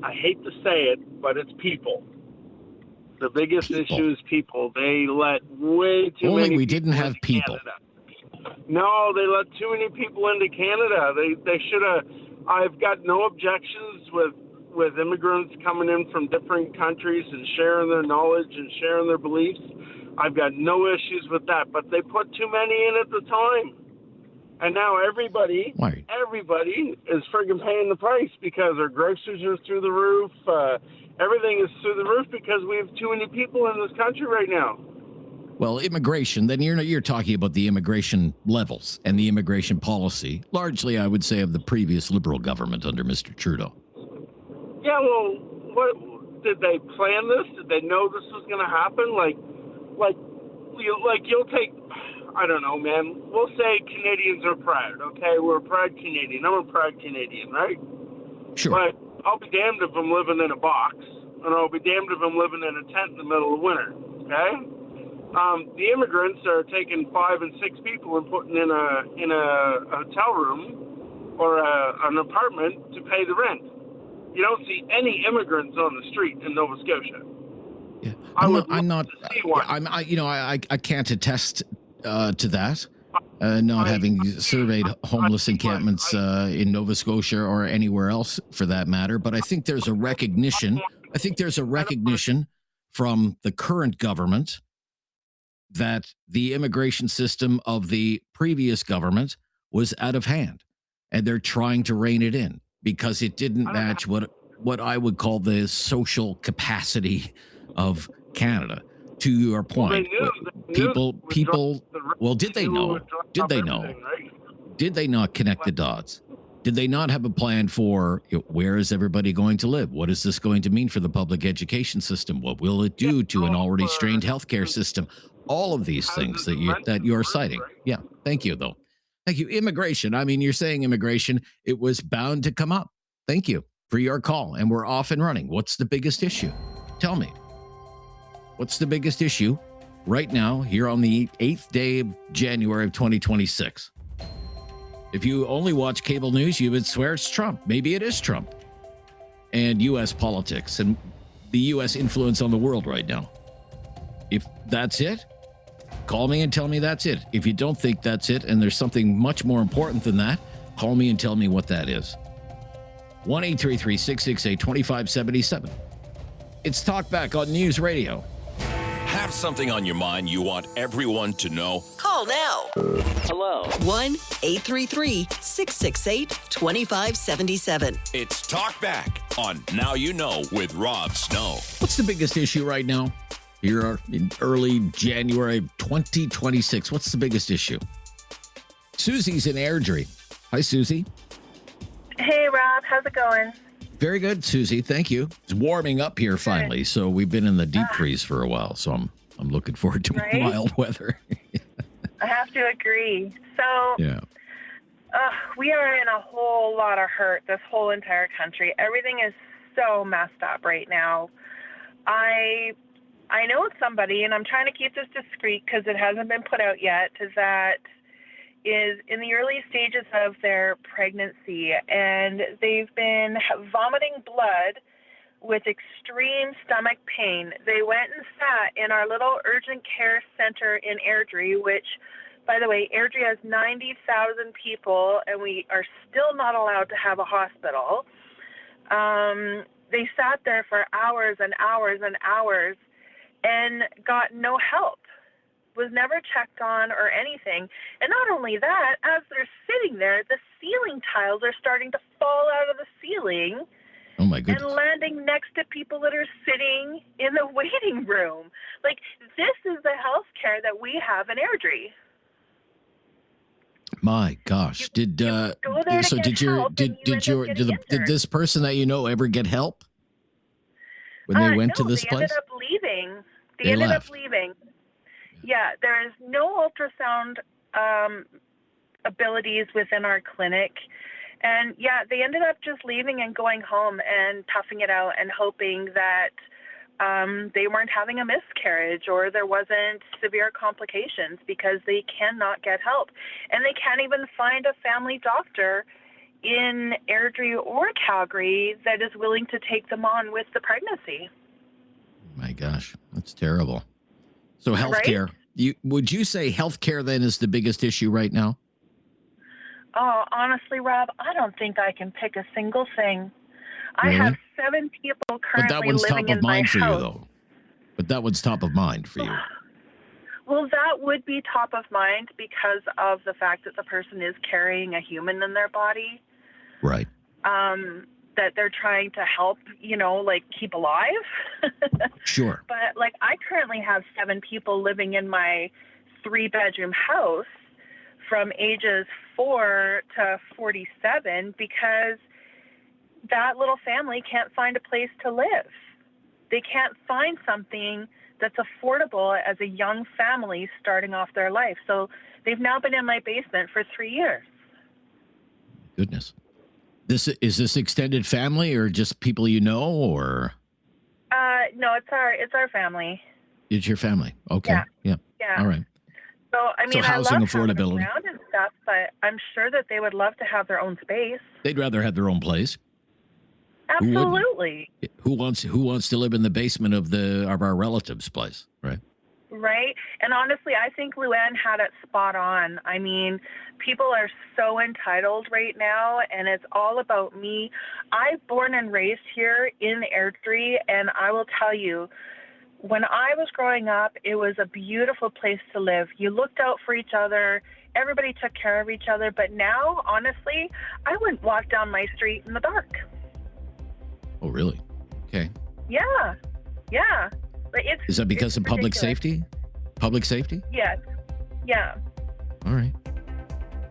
I hate to say it, but it's people. The biggest issue is people. They let way too many people. We didn't have people. Canada. No, they let too many people into Canada. They should have. I've got no objections with immigrants coming in from different countries and sharing their knowledge and sharing their beliefs. I've got no issues with that. But they put too many in at the time. And now everybody is friggin' paying the price because our groceries are through the roof. Everything is through the roof because we have too many people in this country right now. Well, immigration, then you're talking about the immigration levels and the immigration policy, largely, I would say, of the previous Liberal government under Mr. Trudeau. Yeah, well, what did they plan this? Did they know this was going to happen? You'll take... I don't know, man. We'll say Canadians are proud, okay? We're a proud Canadian. I'm a proud Canadian, right? Sure. But I'll be damned if I'm living in a box, and I'll be damned if I'm living in a tent in the middle of winter, okay? The immigrants are taking 5 and 6 people and putting in a hotel room or an apartment to pay the rent. You don't see any immigrants on the street in Nova Scotia. Yeah. I can't attest to that, not having surveyed homeless encampments in Nova Scotia or anywhere else for that matter. But I think there's a recognition. From the current government that the immigration system of the previous government was out of hand, and they're trying to rein it in because it didn't match what I would call the social capacity of Canada. To your point, people. Well, did they know? Did they know? Did they not connect the dots? Did they not have a plan for where is everybody going to live? What is this going to mean for the public education system? What will it do to an already strained healthcare system? All of these things that you're citing. Yeah, thank you, though. Thank you. Immigration. I mean, you're saying immigration. It was bound to come up. Thank you for your call, and we're off and running. What's the biggest issue? Tell me. What's the biggest issue right now here on the 8th day of January of 2026? If you only watch cable news, you would swear it's Trump. Maybe it is Trump and U.S. politics and the U.S. influence on the world right now. If that's it, call me and tell me that's it. If you don't think that's it and there's something much more important than that, call me and tell me what that is. 1-833-668-2577. It's Talkback on News Radio. Have something on your mind you want everyone to know? Call now. Hello. 1-833-668-2577. It's Talkback on Now You Know with Rob Snow. What's the biggest issue right now? Here in early January 2026. What's the biggest issue? Susie's in Airdrie. Hi, Susie. Hey, Rob. How's it going? Very good, Susie. Thank you. It's warming up here finally, so we've been in the deep freeze for a while. So I'm looking forward to mild weather. I have to agree. So yeah, we are in a whole lot of hurt. This whole entire country. Everything is so messed up right now. I know somebody, and I'm trying to keep this discreet because it hasn't been put out yet. Is that is in the early stages of their pregnancy, and they've been vomiting blood with extreme stomach pain. They went and sat in our little urgent care center in Airdrie, which, by the way, Airdrie has 90,000 people, and we are still not allowed to have a hospital. They sat there for hours and hours and hours and got no help, was never checked on or anything. And not only that, as they're sitting there, the ceiling tiles are starting to fall out of the ceiling. Oh my goodness. And landing next to people that are sitting in the waiting room. Like, this is the health care that we have in Airdrie. My gosh. Did this person that you know ever get help when they went to this they place? Ended up leaving. They ended left. up leaving. Yeah, there is no ultrasound abilities within our clinic. And yeah, they ended up just leaving and going home and toughing it out and hoping that they weren't having a miscarriage or there wasn't severe complications, because they cannot get help. And they can't even find a family doctor in Airdrie or Calgary that is willing to take them on with the pregnancy. My gosh, that's terrible. So healthcare, would you say healthcare then is the biggest issue right now? Oh, honestly, Rob, I don't think I can pick a single thing. Really? I have 7 people currently But that one's living top of in my mind for you, house. though. But that one's top of mind for you. Well, that would be top of mind because of the fact that the person is carrying a human in their body. Right. That they're trying to help, keep alive. Sure. But, I currently have 7 people living in my 3-bedroom house from ages 4 to 47 because that little family can't find a place to live. They can't find something that's affordable as a young family starting off their life. So they've now been in my basement for 3 years. Goodness. Is this extended family or just people you know, or? No, it's our family. It's your family. Okay. Yeah. All right. So, I mean, housing I love having them affordability. around and stuff, but I'm sure that they would love to have their own space. They'd rather have their own place. Absolutely. Who wants to live in the basement of our relative's place, right? Right. And honestly, I think Luann had it spot on. I mean, people are so entitled right now, and it's all about me. I'm born and raised here in Airdrie, and I will tell you, when I was growing up, it was a beautiful place to live. You looked out for each other. Everybody took care of each other. But now, honestly, I wouldn't walk down my street in the dark. Oh, really? Okay. Yeah. Yeah. Is that because of public safety? Public safety? Yes. Yeah. All right.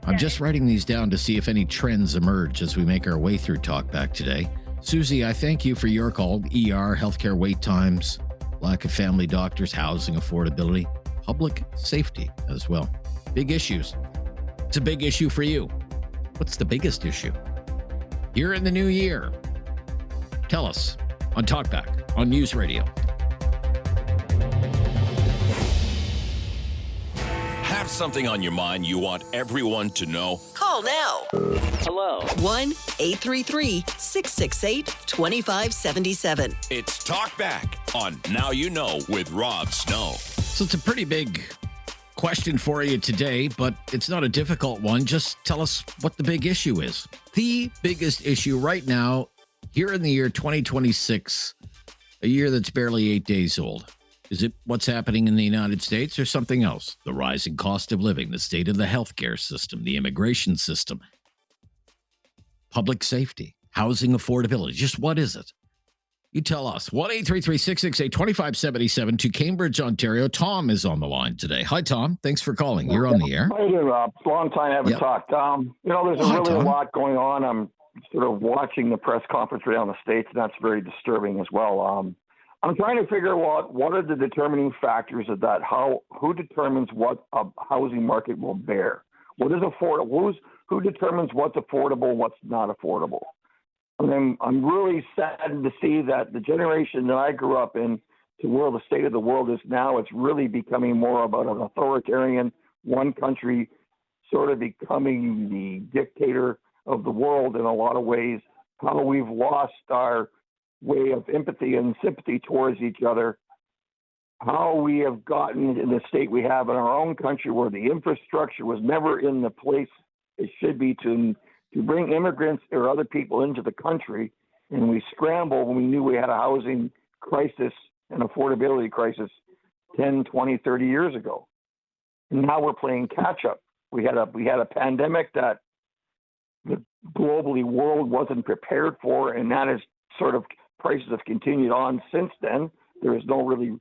I'm just writing these down to see if any trends emerge as we make our way through Talkback today. Susie, I thank you for your call. ER, healthcare wait times, lack of family doctors, housing affordability, public safety as well. Big issues. It's a big issue for you. What's the biggest issue? Here in the new year. Tell us on Talkback on News Radio. Have something on your mind you want everyone to know? Call now. Hello. 1-833-668-2577. It's Talkback on Now You Know with Rob Snow. So it's a pretty big question for you today, but it's not a difficult one. Just tell us what the big issue is. The biggest issue right now, here in the year 2026, a year that's barely 8 days old. Is it what's happening in the United States or something else? The rising cost of living, the state of the healthcare system, the immigration system, public safety, housing affordability. Just what is it? You tell us. 1-833-668-2577 to Cambridge, Ontario. Tom is on the line today. Hi, Tom. Thanks for calling. You're on the air. How you doing, Rob? Long time I haven't talked. There's really a lot going on. I'm sort of watching the press conference right now in the States, and that's very disturbing as well. I'm trying to figure out what are the determining factors of that. Who determines what a housing market will bear? What is affordable? Who determines what's affordable, what's not affordable? And I'm really saddened to see that the generation that I grew up in, to where the state of the world is now, it's really becoming more about an authoritarian, one country sort of becoming the dictator of the world in a lot of ways, how we've lost our way of empathy and sympathy towards each other, how we have gotten in the state we have in our own country where the infrastructure was never in the place it should be to bring immigrants or other people into the country. And we scrambled when we knew we had a housing crisis and affordability crisis 10, 20, 30 years ago. And now we're playing catch up. We had a pandemic that the globally world wasn't prepared for, and that is sort of prices have continued on since then. There is no really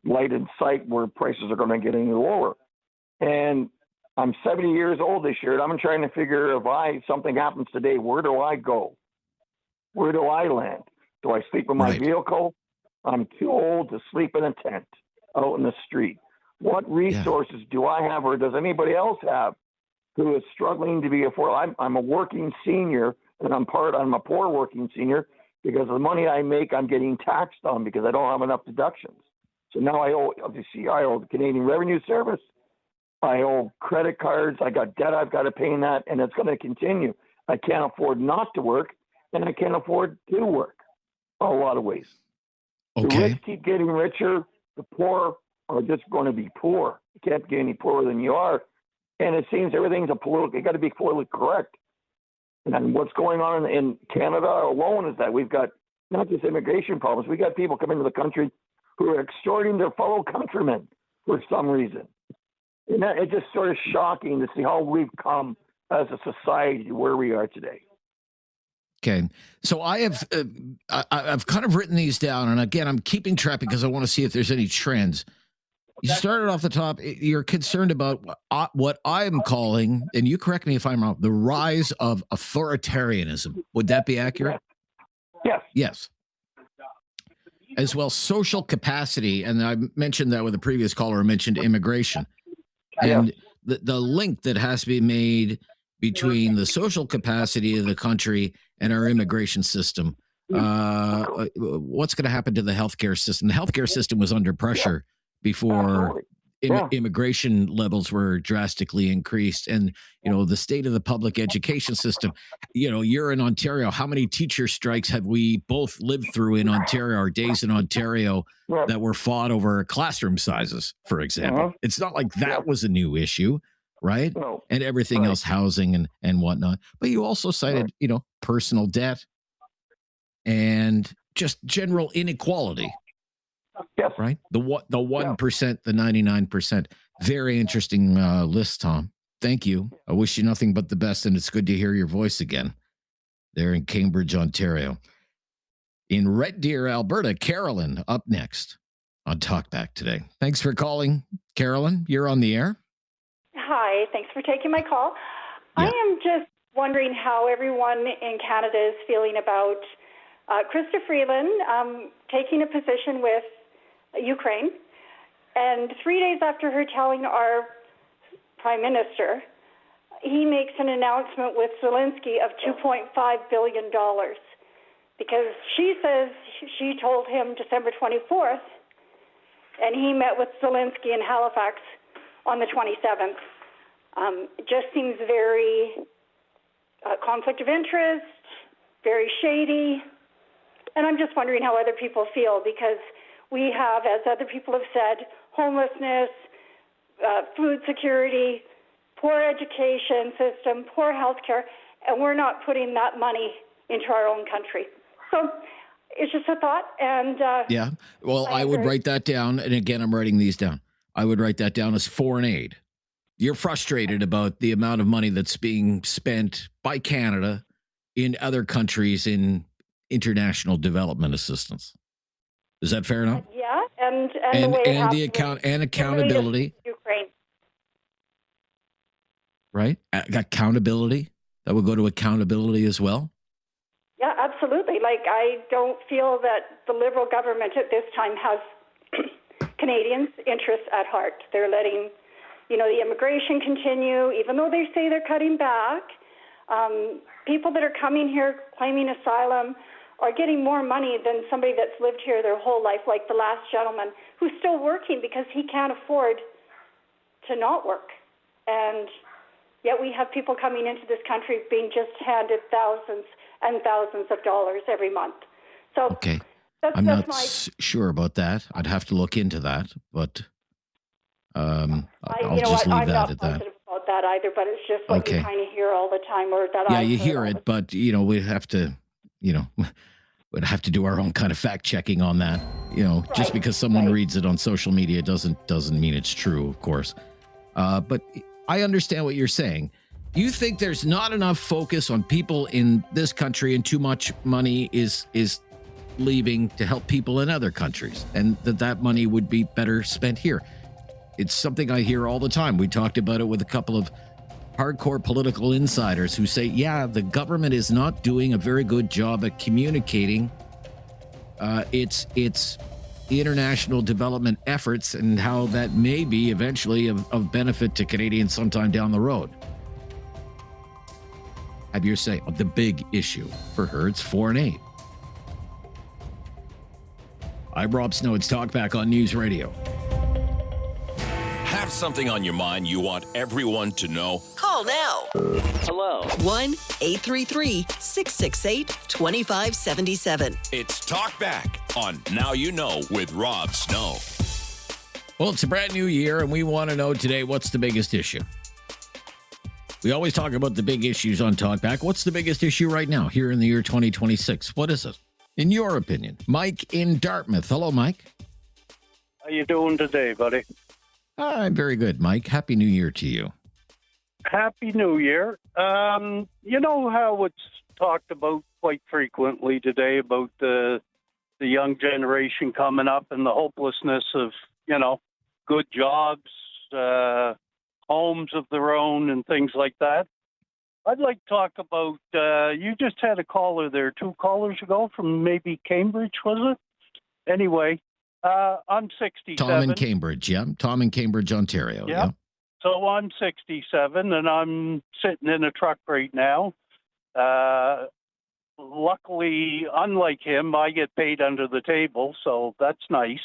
light in sight where prices are going to get any lower. And I'm 70 years old this year, and I'm trying to figure if something happens today, where do I go? Where do I land? Do I sleep in my vehicle? I'm too old to sleep in a tent out in the street. What resources do I have, or does anybody else have, who is struggling to be affordable? I'm a working senior, and I'm a poor working senior because the money I make, I'm getting taxed on because I don't have enough deductions. So now I owe the Canadian Revenue Service. I owe credit cards. I got debt I've got to pay in that, and it's going to continue. I can't afford not to work, and I can't afford to work in a lot of ways. The rich keep getting richer. The poor are just going to be poor. You can't get any poorer than you are. And it seems everything's you got to be politically correct. And what's going on in Canada alone is that we've got not just immigration problems. We got people coming to the country who are extorting their fellow countrymen for some reason. And it's just sort of shocking to see how we've come as a society to where we are today. Okay, so I've kind of written these down, and again, I'm keeping track because I want to see if there's any trends. You started off the top. You're concerned about what I'm calling, and you correct me if I'm wrong, the rise of authoritarianism. Would that be accurate? Yes. Yes. As well, social capacity, and I mentioned that with a previous caller. I mentioned immigration, and the link that has to be made between the social capacity of the country and our immigration system. What's going to happen to the healthcare system? The healthcare system was under pressure before immigration levels were drastically increased. And, the state of the public education system, you're in Ontario. How many teacher strikes have we both lived through in Ontario, or days in Ontario that were fought over classroom sizes, for example? It's not like that was a new issue. Right. And everything else, housing and whatnot. But you also cited, personal debt and just general inequality. Yes. Right. The 1%, the 99%. Very interesting list, Tom. Thank you. I wish you nothing but the best. And it's good to hear your voice again there in Cambridge, Ontario. In Red Deer, Alberta, Carolyn up next on Talkback today. Thanks for calling, Carolyn. You're on the air. Hi, thanks for taking my call. I am just wondering how everyone in Canada is feeling about Chrystia Freeland taking a position with Ukraine. And 3 days after her telling our Prime Minister, he makes an announcement with Zelensky of $2.5 billion because she says she told him December 24th, and he met with Zelensky in Halifax on the 27th. It just seems very conflict of interest, very shady. And I'm just wondering how other people feel, because we have, as other people have said, homelessness, food security, poor education system, poor health care, and we're not putting that money into our own country. So it's just a thought. And well, I would write that down. And again, I'm writing these down. I would write that down as foreign aid. You're frustrated about the amount of money that's being spent by Canada in other countries in international development assistance. Is that fair enough? Yeah, and the way it happens accountability. Ukraine. Right? Accountability. That would go to accountability as well. Yeah, absolutely. Like, I don't feel that the Liberal government at this time has Canadians' interests at heart. They're letting, the immigration continue, even though they say they're cutting back. People that are coming here claiming asylum are getting more money than somebody that's lived here their whole life, like the last gentleman who's still working because he can't afford to not work. And Yet we have people coming into this country being just handed thousands and thousands of dollars every month. So okay. that's, I'm that's not sure about that. I'd have to look into that, but I'll you know just what? leave I'm that not at that. positive about that either, but it's just what you Okay. kind of hear all the time, or that Yeah, I've you heard hear all the it, but we'd have to, we'd have to do our own kind of fact checking on that. Just Right, because someone right. reads it on social media doesn't mean it's true, of course. But I understand what you're saying. You think there's not enough focus on people in this country, and too much money is leaving to help people in other countries, and that money would be better spent here. It's something I hear all the time. We talked about it with a couple of hardcore political insiders who say, yeah, the government is not doing a very good job at communicating its international development efforts, and how that may be eventually of benefit to Canadians sometime down the road. Have your say on the big issue. For her, it's 4 and 8. I'm Rob Snow. It's Talkback on News Radio. Have something on your mind you want everyone to know? Call now. Hello. 1-833-668-2577. It's Talkback on Now You Know with Rob Snow. Well, it's a brand new year, and we want to know today, what's the biggest issue? We always talk about the big issues on Talkback. What's the biggest issue right now here in the year 2026? What is it, in your opinion? Mike in Dartmouth. Hello, Mike. How you doing today, buddy? I'm very good, Mike. Happy New Year to you. Happy New Year. You know how it's talked about quite frequently today about the young generation coming up and the hopelessness of, good jobs, homes of their own and things like that. I'd like to talk about, you just had a caller there 2 callers ago from maybe Cambridge, was it? Anyway, I'm 67. Tom in Cambridge, yeah. Tom in Cambridge, Ontario, yeah. So I'm 67 and I'm sitting in a truck right now. Luckily, unlike him, I get paid under the table, so that's nice.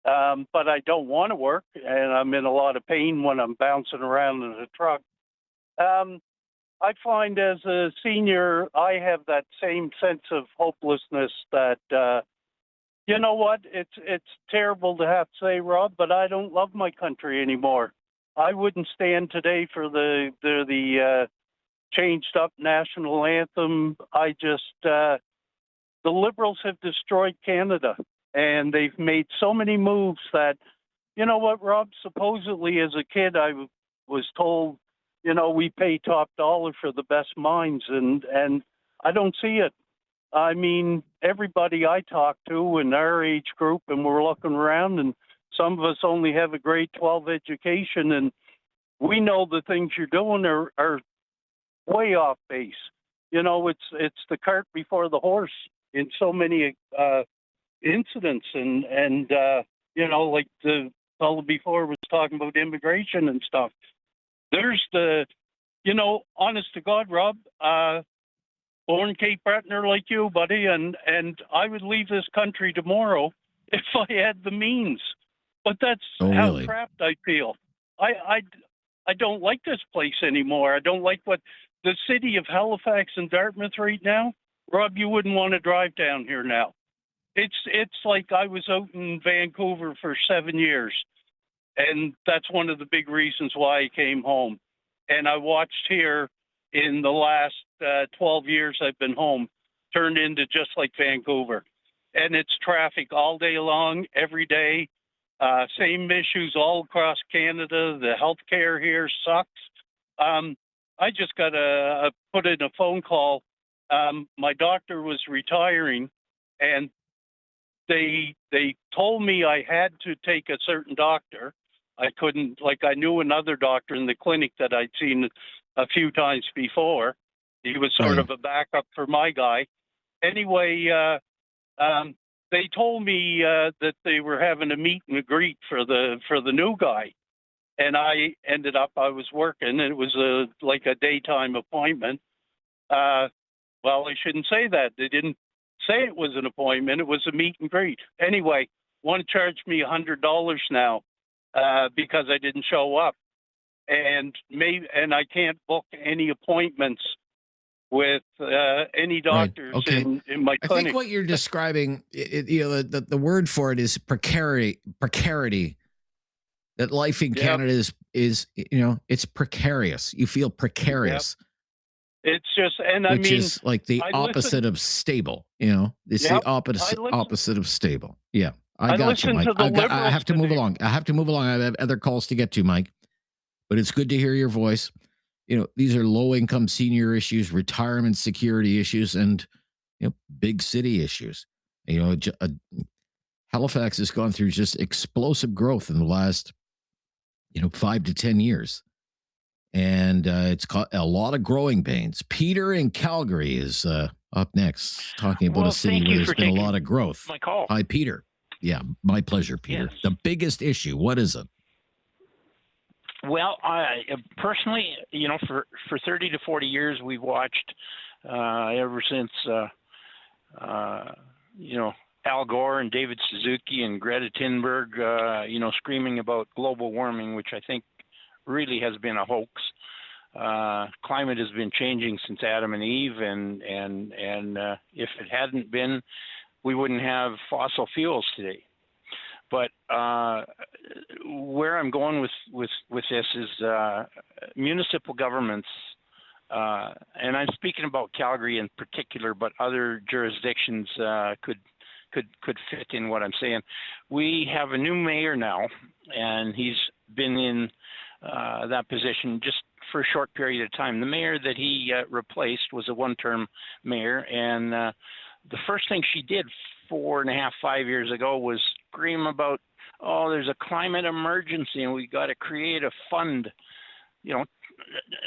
But I don't want to work, and I'm in a lot of pain when I'm bouncing around in a truck. I find as a senior, I have that same sense of hopelessness that, you know what, it's terrible to have to say, Rob, but I don't love my country anymore. I wouldn't stand today for the changed up national anthem. The Liberals have destroyed Canada, and they've made so many moves that, you know what, Rob, supposedly as a kid I was told, we pay top dollar for the best minds, and I don't see it. I mean, everybody I talk to in our age group, and we're looking around, and some of us only have a grade 12 education, and we know the things you're doing are way off base. It's the cart before the horse in so many incidents, and like the fellow before was talking about immigration and stuff. There's honest to God, Rob, born Cape Breton like you, buddy, and I would leave this country tomorrow if I had the means. But that's how trapped I feel. I don't like this place anymore. I don't like what the city of Halifax and Dartmouth right now. Rob, you wouldn't want to drive down here now. It's like I was out in Vancouver for 7 years, and that's one of the big reasons why I came home. And I watched here in the last 12 years I've been home turned into just like Vancouver. And it's traffic all day long, every day. Same issues all across Canada. The healthcare here sucks. I just got put in a phone call. My doctor was retiring, and they told me I had to take a certain doctor. I couldn't, I knew another doctor in the clinic that I'd seen a few times before. He was sort of a backup for my guy. Anyway, they told me that they were having a meet and a greet for the new guy, and I was working, and it was a daytime appointment. Well, I shouldn't say that. They didn't say it was an appointment. It was a meet and greet. Anyway, want to charge me $100 now because I didn't show up. and I can't book any appointments with any doctors Okay. in my I clinic. think what you're describing, the word for it is precarity. That life in Canada is it's precarious. You feel precarious. Yep. It's just, and which is like the opposite of stable. It's the opposite of stable. Yeah, I got you, Mike. I have to move along. I have other calls to get to, Mike. But it's good to hear your voice. These are low-income senior issues, retirement security issues, and big city issues. Halifax has gone through just explosive growth in the last 5 to 10 years. And it's got a lot of growing pains. Peter in Calgary is up next, talking about a city where there's been a lot of growth. My call. Hi, Peter. Yeah, my pleasure, Peter. Yes. The biggest issue, what is it? Well, I personally, for 30 to 40 years, we've watched ever since, Al Gore and David Suzuki and Greta Thunberg, screaming about global warming, which I think really has been a hoax. Climate has been changing since Adam and Eve, and if it hadn't been, we wouldn't have fossil fuels today. But where I'm going with this is municipal governments, and I'm speaking about Calgary in particular, but other jurisdictions could fit in what I'm saying. We have a new mayor now, and he's been in that position just for a short period of time. The mayor that he replaced was a one-term mayor, and the first thing she did 4.5, 5 years ago was scream about, there's a climate emergency and we got to create a fund.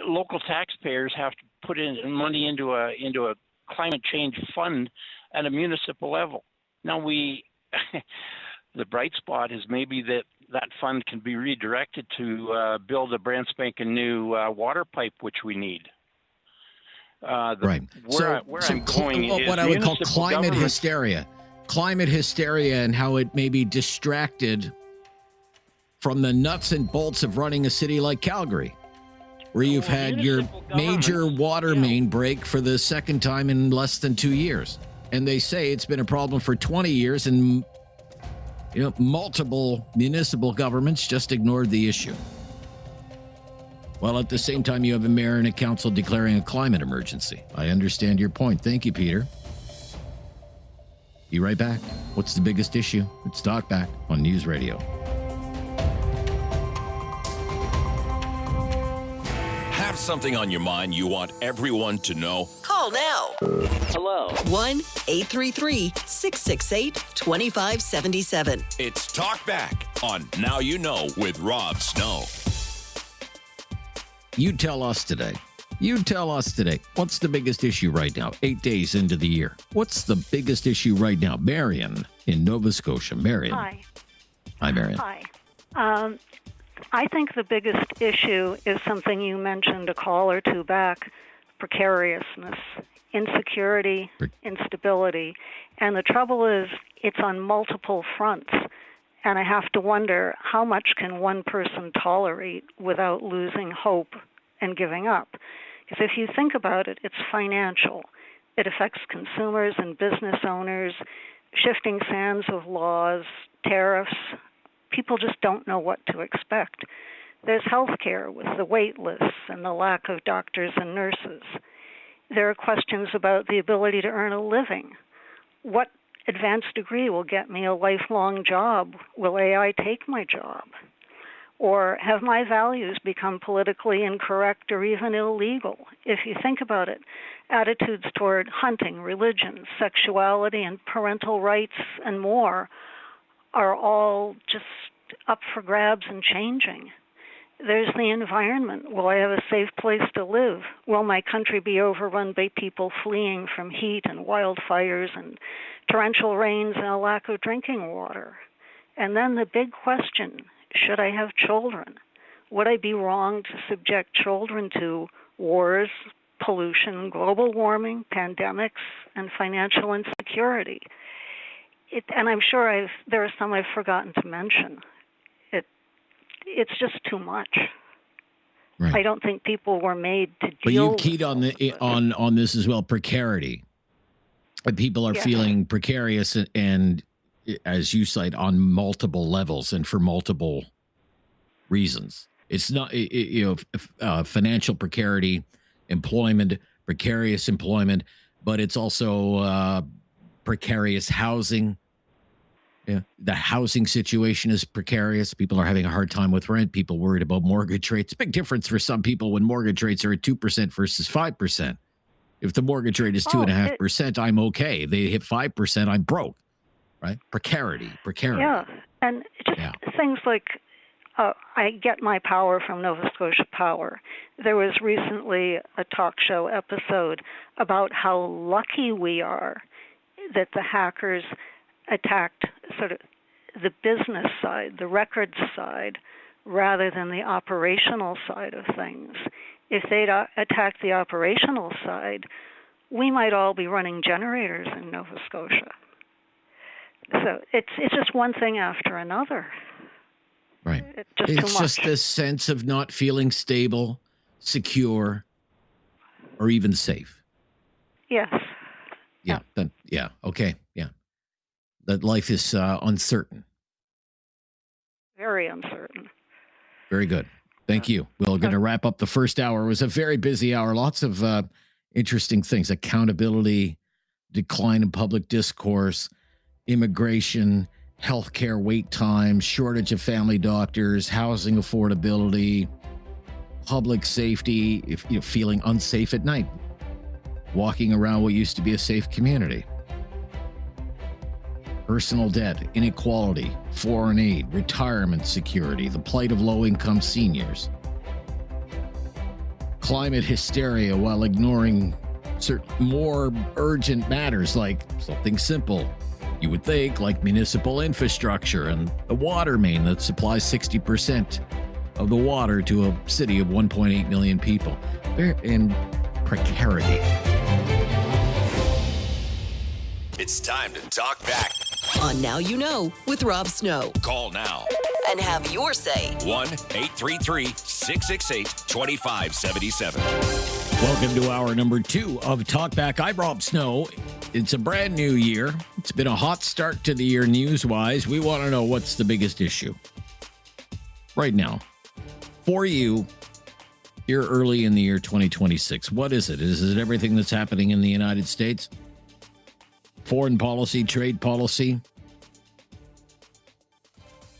Local taxpayers have to put in money into a climate change fund at a municipal level. Now the bright spot is maybe that fund can be redirected to build a brand spanking new water pipe, which we need. Right. Where I'm going is what I would call climate hysteria, and how it may be distracted from the nuts and bolts of running a city like Calgary, where you've had your major water main break for the second time in less than 2 years. And they say it's been a problem for 20 years, and multiple municipal governments just ignored the issue. While at the same time, you have a mayor and a council declaring a climate emergency. I understand your point. Thank you, Peter. Be right back. What's the biggest issue? It's Talkback on News Radio. Have something on your mind you want everyone to know? Call now. Hello. 1-833-668-2577. It's Talkback on Now You Know with Rob Snow. You tell us today. What's the biggest issue right now? 8 days into the year. What's the biggest issue right now? Marion in Nova Scotia. Marion. Hi. Hi, Marion. Hi. I think the biggest issue is something you mentioned a call or two back: precariousness, insecurity, instability. And the trouble is, it's on multiple fronts. And I have to wonder, how much can one person tolerate without losing hope and giving up? Because if you think about it, it's financial. It affects consumers and business owners, shifting sands of laws, tariffs. People just don't know what to expect. There's healthcare with the wait lists and the lack of doctors and nurses. There are questions about the ability to earn a living. What advanced degree will get me a lifelong job? Will AI take my job? Or have my values become politically incorrect or even illegal? If you think about it, attitudes toward hunting, religion, sexuality, and parental rights and more are all just up for grabs and changing. There's the environment. Will I have a safe place to live? Will my country be overrun by people fleeing from heat and wildfires and torrential rains and a lack of drinking water? And then the big question, should I have children? Would I be wrong to subject children to wars, pollution, global warming, pandemics, and financial insecurity? And I'm sure there are some I've forgotten to mention. It's just too much. Right. I don't think people were made to But deal. you've keyed on on this as well, precarity. And people are Yes. feeling precarious, and as you cite, on multiple levels and for multiple reasons. It's not financial precarity, employment, precarious employment, but it's also precarious housing. Yeah, the housing situation is precarious. People are having a hard time with rent. People worried about mortgage rates. Big difference for some people when mortgage rates are at 2% versus 5%. If the mortgage rate is 2.5%, I'm okay. They hit 5%, I'm broke. Right? Precarity. Yeah, and just things like I get my power from Nova Scotia Power. There was recently a talk show episode about how lucky we are that the hackers attacked sort of the business side, the records side, rather than the operational side of things. If they'd attacked the operational side, we might all be running generators in Nova Scotia. So it's just one thing after another. Right. It's just It's too much. just this sense of not feeling stable, secure, or even safe. Yes. Yeah. Okay. Yeah. That life is uncertain. Very uncertain. Very good. Thank you. We're going to wrap up the first hour. It was a very busy hour. Lots of interesting things. Accountability, decline in public discourse, immigration, healthcare wait times, shortage of family doctors, housing affordability, public safety, if you're feeling unsafe at night, walking around what used to be a safe community. Personal debt, inequality, foreign aid, retirement security, the plight of low-income seniors, climate hysteria while ignoring certain more urgent matters like something simple, you would think, like municipal infrastructure and the water main that supplies 60% of the water to a city of 1.8 million people. They're in precarity. It's time to talk back. On Now You Know with Rob Snow. Call now. And have your say. 1-833-668-2577. Welcome to hour number 2 of Talkback. I'm Rob Snow. It's a brand new year. It's been a hot start to the year news-wise. We want to know what's the biggest issue right now for you here early in the year 2026. What is it? Is it everything that's happening in the United States? Foreign policy, trade policy?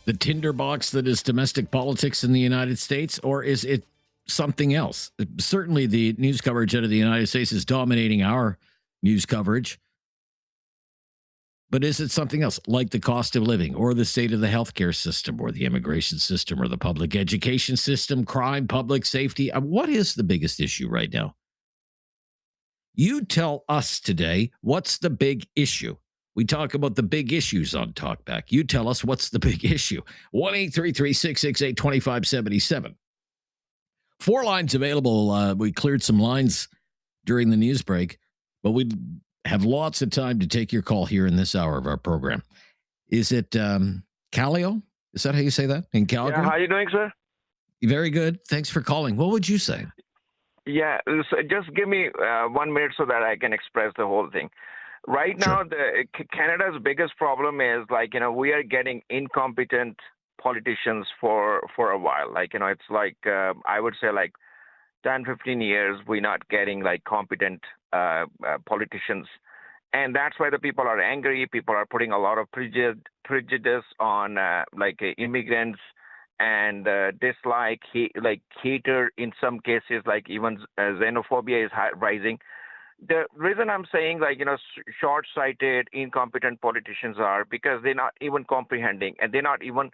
The tinderbox that is domestic politics in the United States? Or is it something else? Certainly the news coverage out of the United States is dominating our news coverage. But is it something else, like the cost of living or the state of the healthcare system or the immigration system or the public education system, crime, public safety? What is the biggest issue right now? You tell us today, what's the big issue? We talk about the big issues on Talkback. You tell us what's the big issue. 1-833-668-2577. 4 lines available. We cleared some lines during the news break, but we have lots of time to take your call here in this hour of our program. Is it Calio? Is that how you say that? In Calgary? Yeah, how are you doing, sir? Very good. Thanks for calling. What would you say? Yeah, so just give me 1 minute so that I can express the whole thing. Right now, Canada's biggest problem is, we are getting incompetent politicians for a while. It's I would say 10, 15 years, we're not getting competent politicians. And that's why the people are angry. People are putting a lot of prejudice on immigrants and dislike, hatred in some cases, even xenophobia is rising. The reason I'm saying short-sighted, incompetent politicians are because they're not even comprehending and they're not even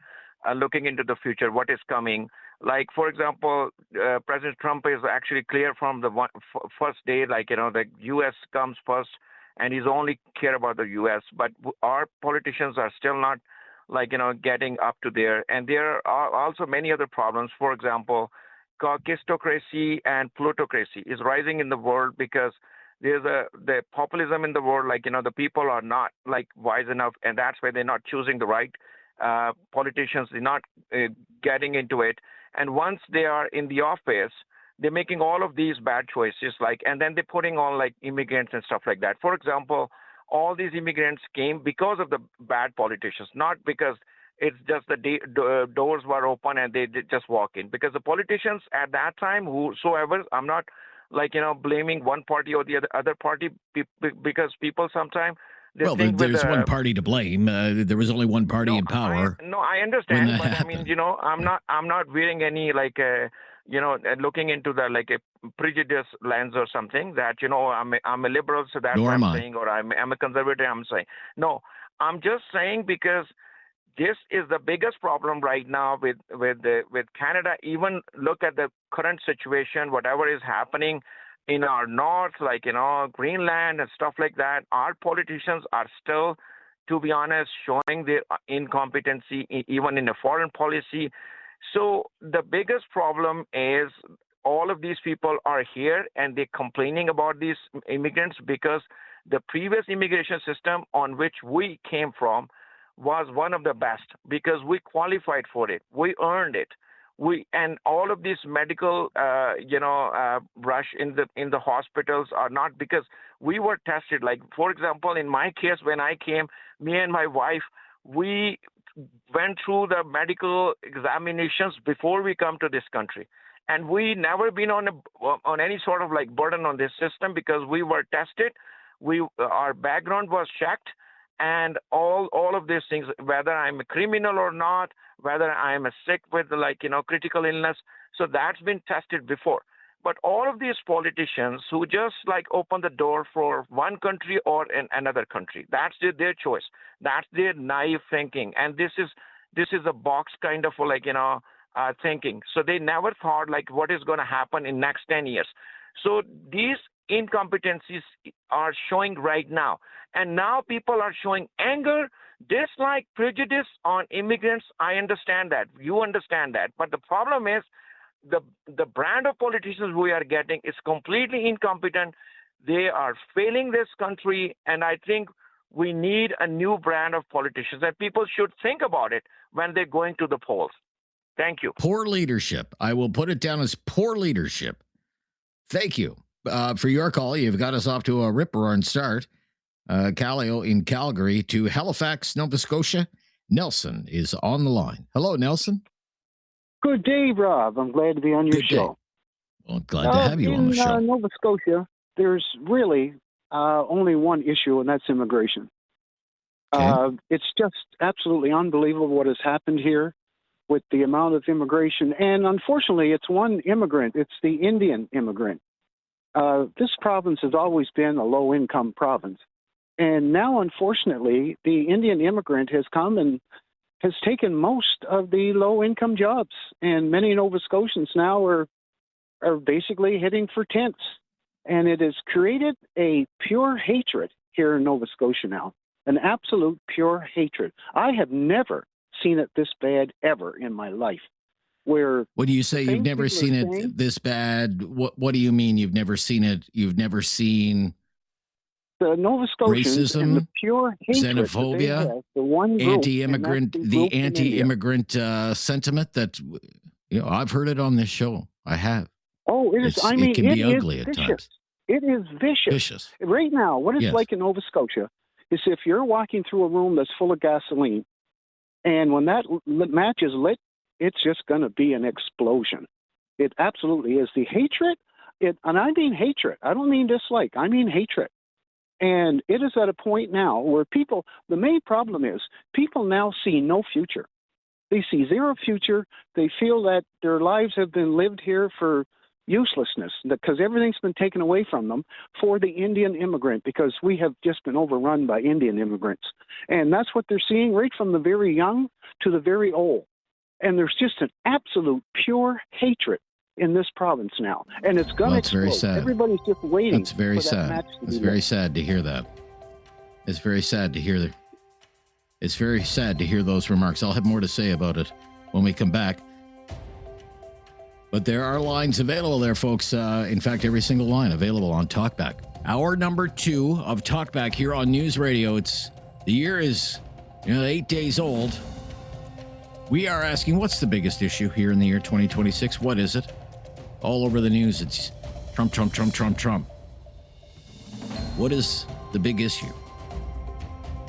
looking into the future, what is coming. For example, President Trump is actually clear from the first day, the U.S. comes first and he's only care about the U.S. But our politicians are still not getting up to there. And there are also many other problems. For example, caucustocracy and plutocracy is rising in the world because there's the populism in the world. The people are not wise enough, and that's why they're not choosing the right politicians. They're not getting into it. And once they are in the office, they're making all of these bad choices, and then they're putting on immigrants and stuff like that. For example, all these immigrants came because of the bad politicians, not because it's just the doors were open and they did just walk in. Because the politicians at that time, whosoever, I'm not blaming one party or the other party, because people sometimes there's one party to blame. There was only one party in power. I understand, but happened. I'm not wearing any looking into the a prejudice lens or something that I'm a liberal, so that's what I'm saying, or I'm a conservative. I'm saying no. I'm just saying because this is the biggest problem right now with Canada. Even look at the current situation, whatever is happening in our north, Greenland and stuff like that. Our politicians are still, to be honest, showing their incompetency even in a foreign policy. So the biggest problem is all of these people are here and they're complaining about these immigrants because the previous immigration system on which we came from was one of the best because we qualified for it. We earned it. And all of this medical, rush in the hospitals are not because we were tested. For example, in my case, when I came, me and my wife, we went through the medical examinations before we come to this country. And we never been on any sort of burden on this system because we were tested. Our background was checked. And all of these things, whether I'm a criminal or not, whether I'm sick with critical illness, so that's been tested before. But all of these politicians who just open the door for one country or another country, that's their choice. That's their naive thinking, and this is a box kind of thinking. So they never thought what is going to happen in next 10 years. So these incompetencies are showing right now. And now people are showing anger, dislike, prejudice on immigrants. I understand that. You understand that. But the problem is the brand of politicians we are getting is completely incompetent. They are failing this country. And I think we need a new brand of politicians. And people should think about it when they're going to the polls. Thank you. Poor leadership. I will put it down as poor leadership. Thank you. For your call, you've got us off to a rip-roaring start. Callio in Calgary to Halifax, Nova Scotia. Nelson is on the line. Hello, Nelson. Good day, Rob. I'm glad to be on your show. Well, glad to have you on the show. In Nova Scotia, there's really only one issue, and that's immigration. Okay. It's just absolutely unbelievable what has happened here with the amount of immigration. And unfortunately, it's one immigrant. It's the Indian immigrant. This province has always been a low-income province. And now, unfortunately, the Indian immigrant has come and has taken most of the low-income jobs. And many Nova Scotians now are basically heading for tents. And it has created a pure hatred here in Nova Scotia now, an absolute pure hatred. I have never seen it this bad ever in my life. When you say you've never seen it this bad, what do you mean you've never seen it? You've never seen the Nova Scotians racism, and the pure hatred xenophobia, anti-immigrant sentiment that I've heard it on this show. I have. Oh, it is. It can be ugly at times. It is vicious. Right now, what it's like in Nova Scotia is if you're walking through a room that's full of gasoline, and when that match is lit, it's just going to be an explosion. It absolutely is. The hatred, and I mean hatred. I don't mean dislike. I mean hatred. And it is at a point now where the main problem is people now see no future. They see zero future. They feel that their lives have been lived here for uselessness because everything's been taken away from them for the Indian immigrant because we have just been overrun by Indian immigrants. And that's what they're seeing right from the very young to the very old. And there's just an absolute pure hatred in this province now. And it's going to explode. Very sad. Everybody's just waiting. That's very sad. It's very sad to hear that. It's very sad to hear that. It's very sad to hear those remarks. I'll have more to say about it when we come back. But there are lines available there, folks. In fact, every single line available on Talkback. Hour number 2 of Talkback here on News Radio. The year is 8 days old. We are asking, what's the biggest issue here in the year 2026? What is it? All over the news, it's Trump, Trump, Trump, Trump, Trump. What is the big issue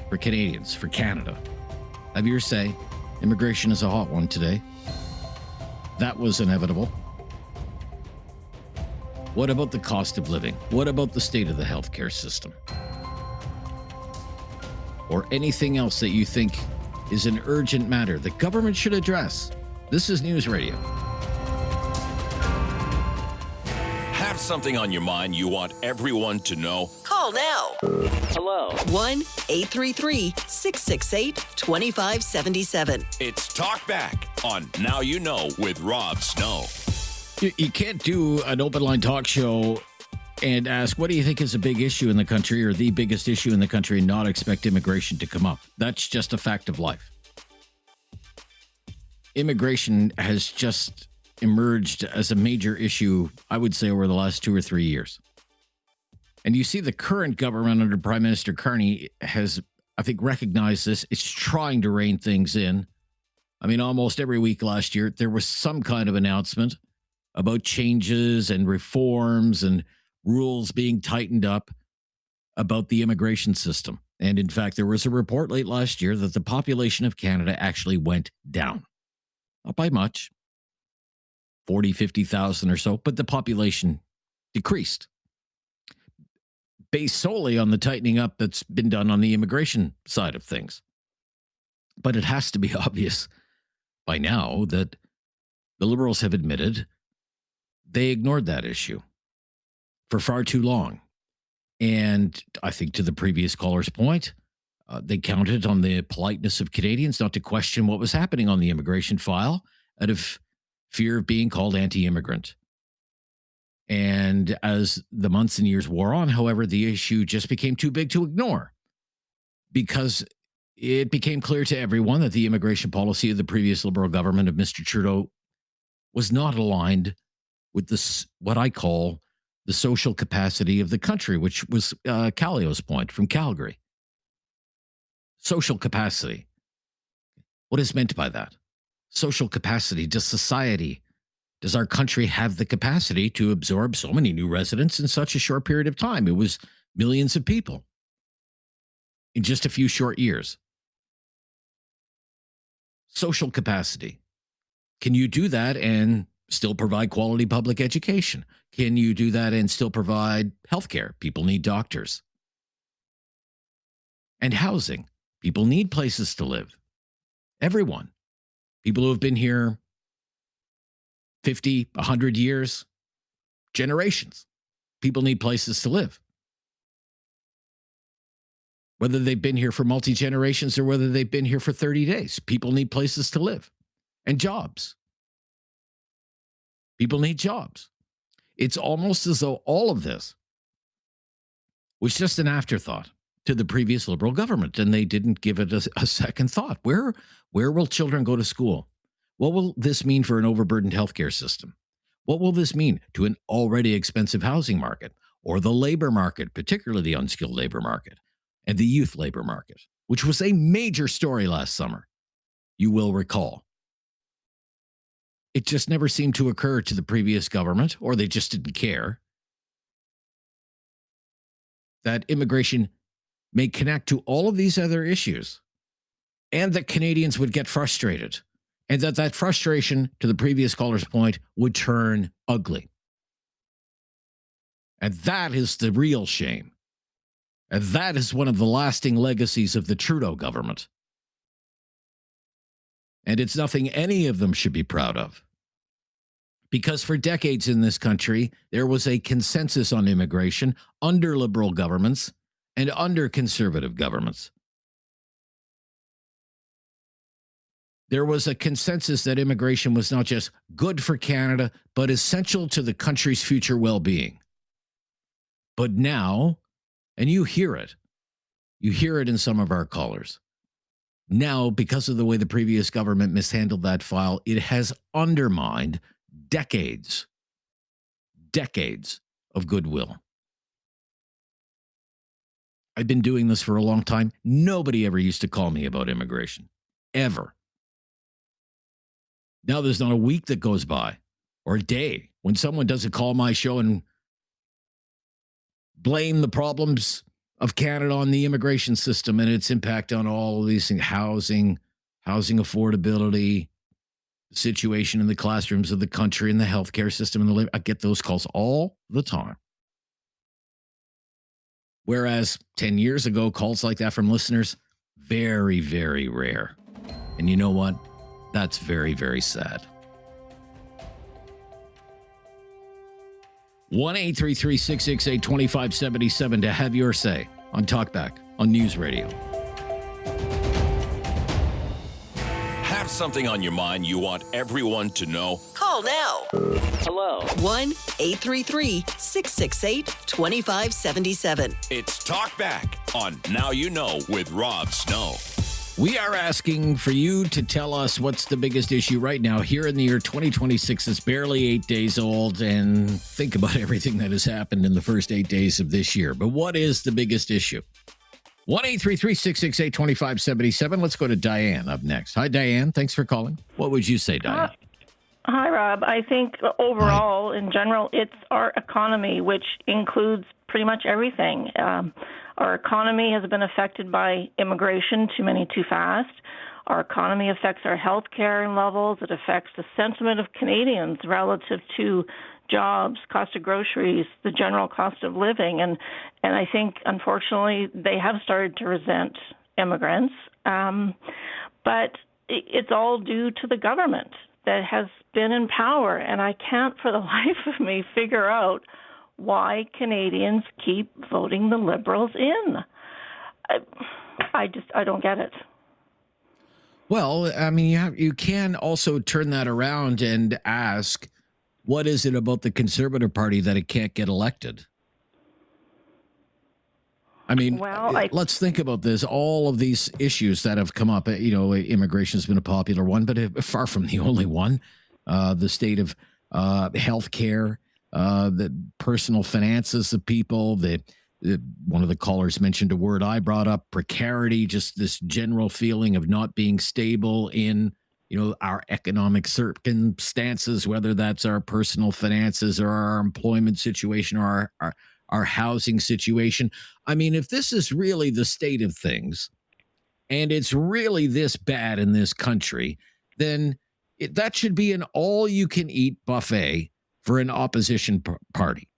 for Canadians, for Canada? Have your say. Immigration is a hot one today. That was inevitable. What about the cost of living? What about the state of the healthcare system? Or anything else that you think is an urgent matter the government should address? This is News Radio. Have something on your mind you want everyone to know? Call now. Hello. 1-833-668-2577. It's Talkback on Now You Know with Rob Snow. You can't do an open line talk show and ask, what do you think is a big issue in the country or the biggest issue in the country and not expect immigration to come up. That's just a fact of life. Immigration has just emerged as a major issue, I would say, over the last 2 or 3 years. And you see the current government under Prime Minister Carney has, I think, recognized this. It's trying to rein things in. I mean, almost every week last year, there was some kind of announcement about changes and reforms and rules being tightened up about the immigration system. And in fact, there was a report late last year that the population of Canada actually went down. Not by much, 40, 50,000 or so, but the population decreased based solely on the tightening up that's been done on the immigration side of things. But it has to be obvious by now that the Liberals have admitted they ignored that issue for far too long. And I think, to the previous caller's point, they counted on the politeness of Canadians not to question what was happening on the immigration file out of fear of being called anti-immigrant. And as the months and years wore on, however, the issue just became too big to ignore because it became clear to everyone that the immigration policy of the previous Liberal government of Mr. Trudeau was not aligned with this, what I call the social capacity of the country, which was Callio's point from Calgary. Social capacity. What is meant by that? Social capacity. Does society, does our country have the capacity to absorb so many new residents in such a short period of time? It was millions of people in just a few short years. Social capacity. Can you do that and still provide quality public education? Can you do that and still provide healthcare? People need doctors. And housing. People need places to live. Everyone. People who have been here 50, 100 years, generations. People need places to live. Whether they've been here for multi-generations or whether they've been here for 30 days, people need places to live and jobs. People need jobs. It's almost as though all of this was just an afterthought to the previous Liberal government, and they didn't give it a second thought. Where will children go to school? What will this mean for an overburdened healthcare system? What will this mean to an already expensive housing market or the labor market, particularly the unskilled labor market and the youth labor market, which was a major story last summer, you will recall. It just never seemed to occur to the previous government, or they just didn't care, that immigration may connect to all of these other issues and that Canadians would get frustrated and that frustration, to the previous caller's point, would turn ugly. And that is the real shame. And that is one of the lasting legacies of the Trudeau government. And it's nothing any of them should be proud of. Because for decades in this country, there was a consensus on immigration under Liberal governments and under Conservative governments. There was a consensus that immigration was not just good for Canada, but essential to the country's future well-being. But now, and you hear it in some of our callers. Now, because of the way the previous government mishandled that file, it has undermined decades of goodwill. I've been doing this for a long time. Nobody ever used to call me about immigration, ever. Now there's not a week that goes by or a day when someone doesn't call my show and blame the problems of Canada on the immigration system and its impact on all of these things, housing affordability, the situation in the classrooms of the country and the healthcare system. And I get those calls all the time. Whereas 10 years ago, calls like that from listeners, very, very rare. And you know what? That's very, very sad. 1-833-668-2577 to have your say on Talkback on News Radio. Have something on your mind you want everyone to know? Call now. Hello. 1-833-668-2577. It's Talkback on Now You Know with Rob Snow. We are asking for you to tell us what's the biggest issue right now here in the year 2026. It's barely 8 days old, and think about everything that has happened in the first 8 days of this year. But what is the biggest issue? 1-833-668-2577. Let's go to Diane up next. Hi, Diane. Thanks for calling. What would you say, Diane? Hi, Rob. I think overall, in general, it's our economy, which includes pretty much everything. Our economy has been affected by immigration, too many, too fast. Our economy affects our health care levels. It affects the sentiment of Canadians relative to jobs, cost of groceries, the general cost of living. And I think, unfortunately, they have started to resent immigrants. But it's all due to the government that has been in power. And I can't for the life of me figure out why Canadians keep voting the Liberals in. I don't get it. Well, I mean, you can also turn that around and ask, what is it about the Conservative Party that it can't get elected? I mean, let's think about this. All of these issues that have come up, immigration has been a popular one, but far from the only one. The state of health care, the personal finances of people, one of the callers mentioned a word I brought up, precarity, just this general feeling of not being stable in, our economic circumstances, whether that's our personal finances or our employment situation or our housing situation. I mean, if this is really the state of things and it's really this bad in this country, then that should be an all-you-can-eat buffet for an opposition party.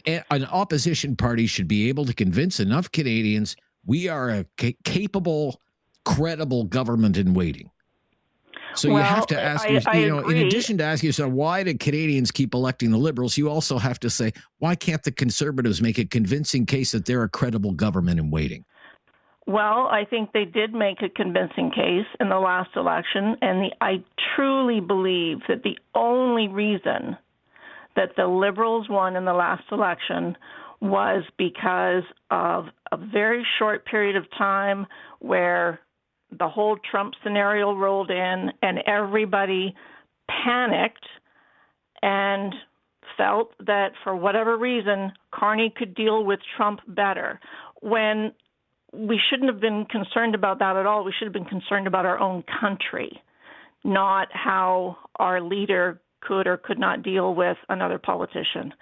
An opposition party should be able to convince enough Canadians we are a capable, credible government in waiting. So you have to ask, in addition to asking yourself, why do Canadians keep electing the Liberals, you also have to say, why can't the Conservatives make a convincing case that they're a credible government in waiting? Well, I think they did make a convincing case in the last election, and I truly believe that the only reason that the Liberals won in the last election was because of a very short period of time where the whole Trump scenario rolled in and everybody panicked and felt that for whatever reason, Carney could deal with Trump better. When we shouldn't have been concerned about that at all. We should have been concerned about our own country, not how our leader could or could not deal with another politician.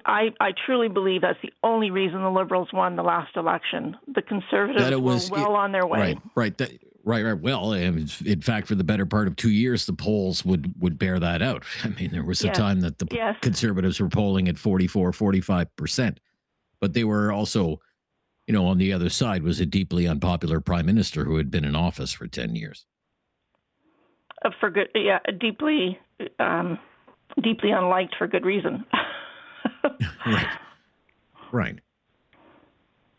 I truly believe that's the only reason the Liberals won the last election. The Conservatives were well on their way. Right. Well, in fact, for the better part of 2 years, the polls would bear that out. I mean, there was a time that the Conservatives were polling at 45%, but they were also, on the other side was a deeply unpopular prime minister who had been in office for 10 years. Deeply unliked for good reason. Right.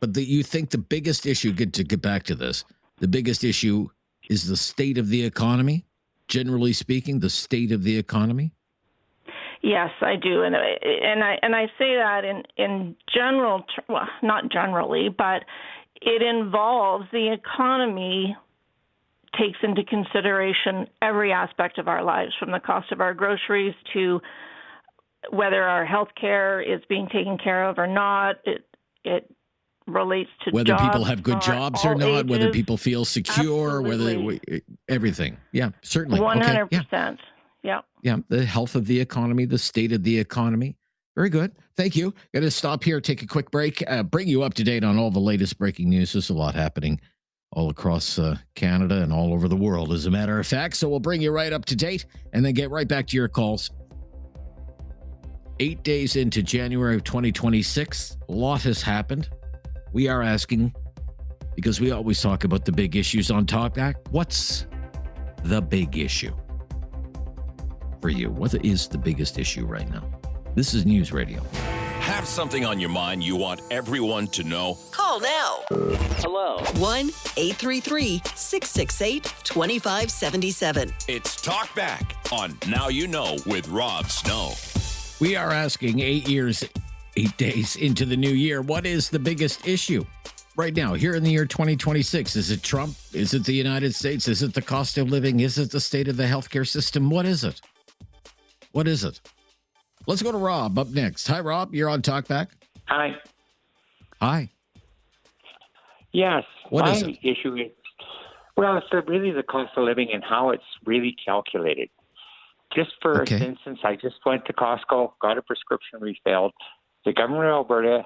But you think the biggest issue, to get back to this, the biggest issue is the state of the economy, generally speaking, the state of the economy? Yes, I do. And I say that in general, well, not generally, but it involves the economy takes into consideration every aspect of our lives, from the cost of our groceries to whether our health care is being taken care of or not. It relates to whether jobs people have good jobs or all not, whether ages. people feel secure, Absolutely. everything. Yeah, certainly. 100%. Yeah. Yeah, the health of the economy, the state of the economy. Very good. Thank you. Going to stop here, take a quick break, bring you up to date on all the latest breaking news. There's a lot happening all across Canada and all over the world, as a matter of fact. So we'll bring you right up to date and then get right back to your calls. 8 days into January of 2026, a lot has happened. We are asking, because we always talk about the big issues on Talkback, what's the big issue for you? What is the biggest issue right now? This is News Radio. Have something on your mind you want everyone to know? Call now. Hello. 1-833-668-2577. It's Talkback on Now You Know with Rob Snow. We are asking 8 days into the new year, what is the biggest issue right now, here in the year 2026? Is it Trump? Is it the United States? Is it the cost of living? Is it the state of the healthcare system? What is it? What is it? Let's go to Rob up next. Hi, Rob. You're on Talkback. Hi. Hi. Yes. What my is it? issue is, well, it's really the cost of living and how it's really calculated. Just for instance, I just went to Costco, got a prescription refilled. The government of Alberta,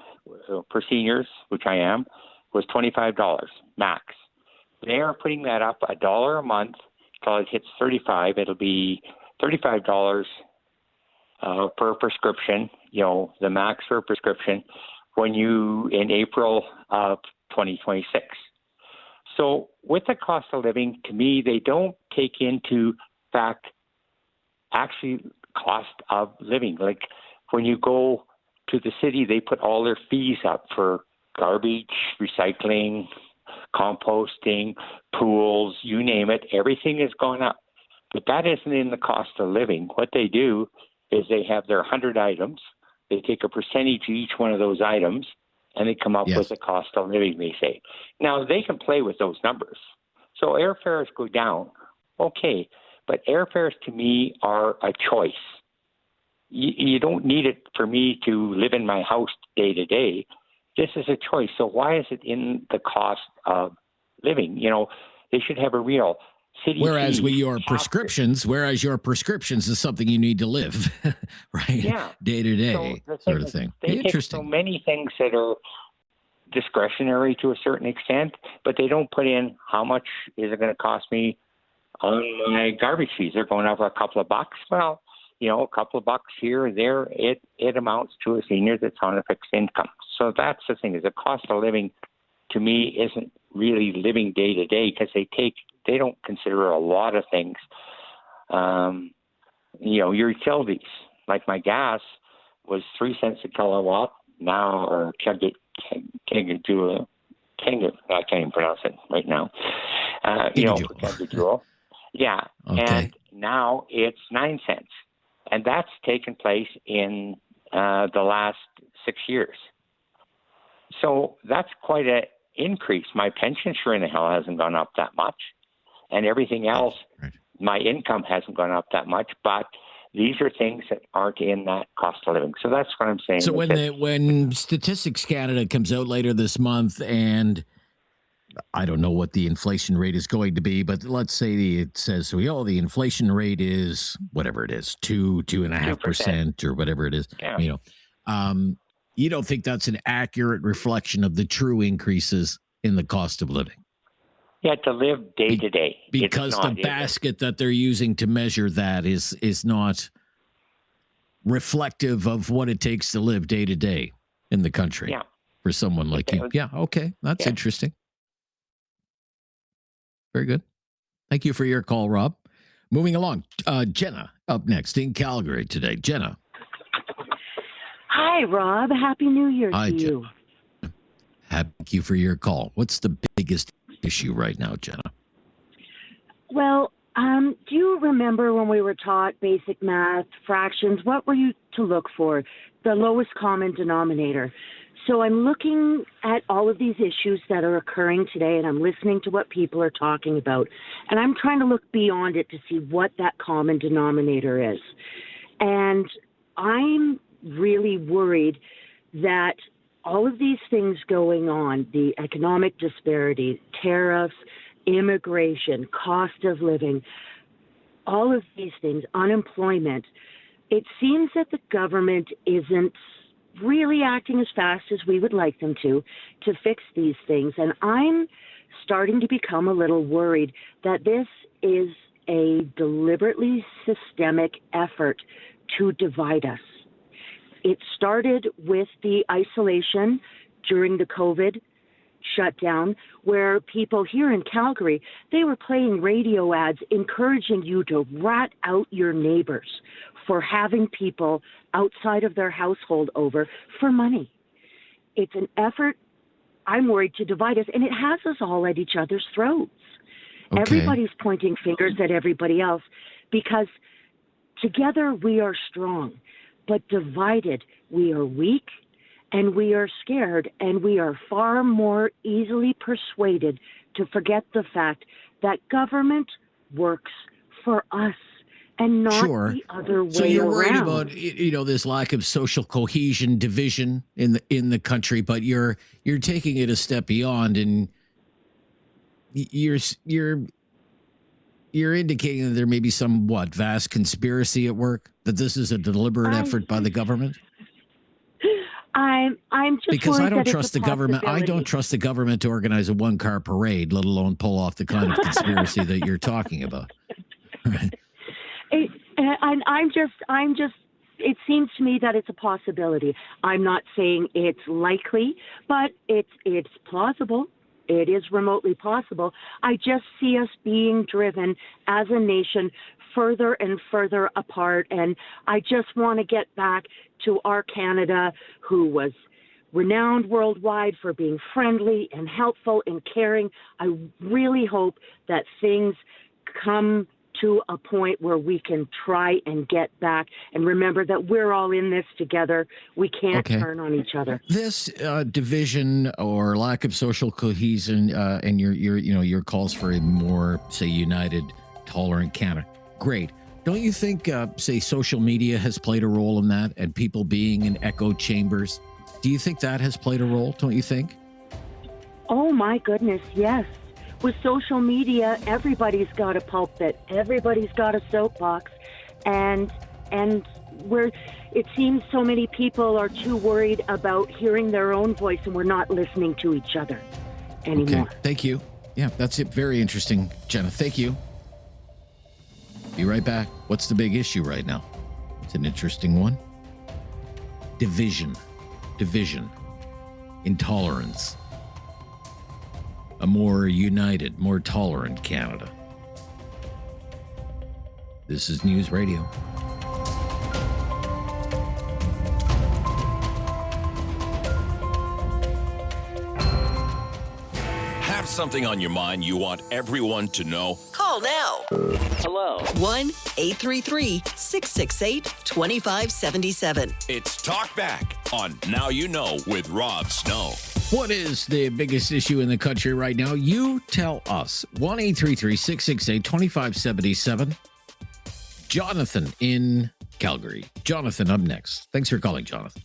for seniors, which I am, was $25 max. They are putting that up $1 a month until it hits $35. It'll be $35 per prescription, the max for a prescription, in April of 2026. So with the cost of living, to me, they don't take into fact actually cost of living. Like when you go to the city, they put all their fees up for garbage, recycling, composting, pools, you name it. Everything has gone up. But that isn't in the cost of living. What they do is they have their 100 items. They take a percentage of each one of those items, and they come up with the cost of living, they say. Now, they can play with those numbers. So airfares go down. Okay, but airfares to me are a choice. You don't need it for me to live in my house day to day. This is a choice. So why is it in the cost of living? They should have a real CDC. Whereas your prescriptions is something you need to live, right? Yeah. Day to day sort of thing. They take so many things that are discretionary to a certain extent, but they don't put in how much is it going to cost me on my garbage fees. They're going up a couple of bucks. Well, a couple of bucks here or there, it amounts to a senior that's on a fixed income. So that's the thing, is the cost of living to me isn't really living day to day, because they don't consider a lot of things. Your utilities, like my gas was 3 cents a kilowatt now, or I can't even pronounce it right now. Gigajoule. Yeah. Okay. And now it's 9 cents. And that's taken place in the last 6 years. So that's quite an increase. My pension sure in the hell hasn't gone up that much. And everything else, my income hasn't gone up that much. But these are things that aren't in that cost of living. So that's what I'm saying. So when Statistics Canada comes out later this month, and I don't know what the inflation rate is going to be, but let's say it says, the inflation rate is whatever it is, 2.5% or whatever it is. Yeah. You don't think that's an accurate reflection of the true increases in the cost of living? Yeah, to live day to day. Because the basket that they're using to measure that is not reflective of what it takes to live day to day in the country. Yeah. For someone like you. Yeah, okay. That's interesting. Very good. Thank you for your call, Rob. Moving along. Jenna up next in Calgary today. Jenna. Hi, Rob. Happy New Year to you. Thank you for your call. What's the biggest issue right now, Jenna? Well, do you remember when we were taught basic math, fractions? What were you to look for? The lowest common denominator. So I'm looking at all of these issues that are occurring today, and I'm listening to what people are talking about. And I'm trying to look beyond it to see what that common denominator is. And I'm really worried that all of these things going on, the economic disparity, tariffs, immigration, cost of living, all of these things, unemployment, it seems that the government isn't really acting as fast as we would like them to fix these things. And I'm starting to become a little worried that this is a deliberately systemic effort to divide us. It started with the isolation during the COVID shutdown, where people here in Calgary, they were playing radio ads encouraging you to rat out your neighbors for having people outside of their household over for money. It's an effort, I'm worried, to divide us, and it has us all at each other's throats. Okay. Everybody's pointing fingers at everybody else because together we are strong, but divided we are weak and we are scared, and we are far more easily persuaded to forget the fact that government works for us and not the other way around. So you're worried about this lack of social cohesion, division in the country, but you're taking it a step beyond, and you're indicating that there may be some vast conspiracy at work, that this is a deliberate effort by the government. I'm just because I don't trust the government. I don't trust the government to organize a one-car parade, let alone pull off the kind of conspiracy that you're talking about. Right. And I'm just. It seems to me that it's a possibility. I'm not saying it's likely, but it's plausible. It is remotely possible. I just see us being driven as a nation further and further apart. And I just want to get back to our Canada, who was renowned worldwide for being friendly and helpful and caring. I really hope that things come to a point where we can try and get back and remember that we're all in this together. We can't turn on each other. This division or lack of social cohesion and your calls for a more, say, united, tolerant Canada. Great. Don't you think, say, social media has played a role in that, and people being in echo chambers? Do you think that has played a role? Don't you think? Oh my goodness, yes. With social media, everybody's got a pulpit, everybody's got a soapbox, and where it seems so many people are too worried about hearing their own voice, and we're not listening to each other anymore. Okay, thank you. Yeah, that's it. Very interesting, Jenna. Thank you. Be right back. What's the big issue right now? It's an interesting one. Division, intolerance. A more united, more tolerant Canada. This is News Radio. Have something on your mind you want everyone to know? Call now. Hello. 1-833-668-2577. It's Talkback on Now You Know with Rob Snow. What is the biggest issue in the country right now? You tell us. 1-833-668-2577. Jonathan in Calgary. Jonathan up next. Thanks for calling, Jonathan.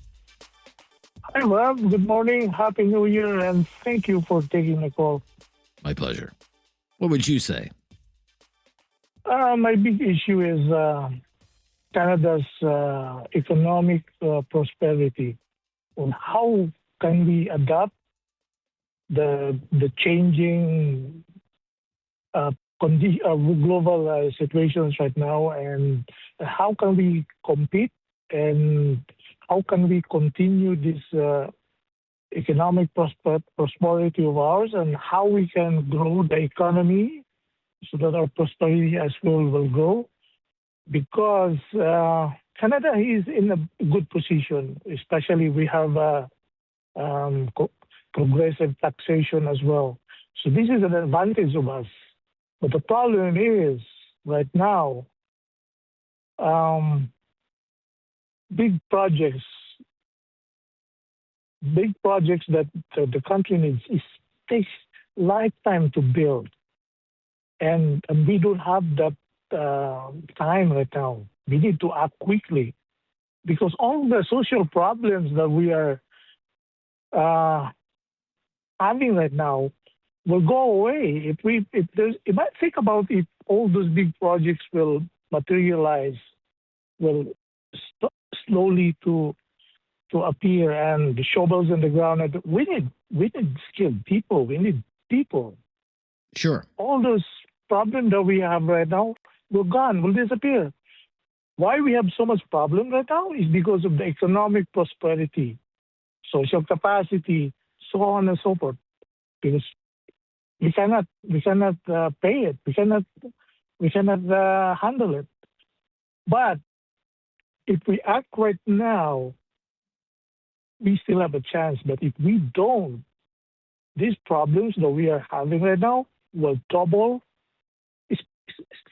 Hi, Rob. Good morning. Happy New Year, and thank you for taking the call. My pleasure. What would you say? My big issue is Canada's economic prosperity. And how can we adapt the changing global situations right now, and how can we compete, and how can we continue this economic prosperity of ours, and how we can grow the economy so that our prosperity as well will grow? Because Canada is in a good position, especially we have progressive taxation as well. So this is an advantage of us. But the problem is, right now, big projects that the country needs, takes lifetime to build. And we don't have that time right now. We need to act quickly, because all the social problems that we are having right now will go away. If I think about if all those big projects will materialize, will slowly to appear, and the shovels in the ground. We need skilled people. We need people. Sure. All those problems that we have right now will gone, will disappear. Why we have so much problem right now is because of the economic prosperity, social capacity, so on and so forth. Because we cannot pay it. We cannot handle it. But if we act right now, we still have a chance. But if we don't, these problems that we are having right now will double.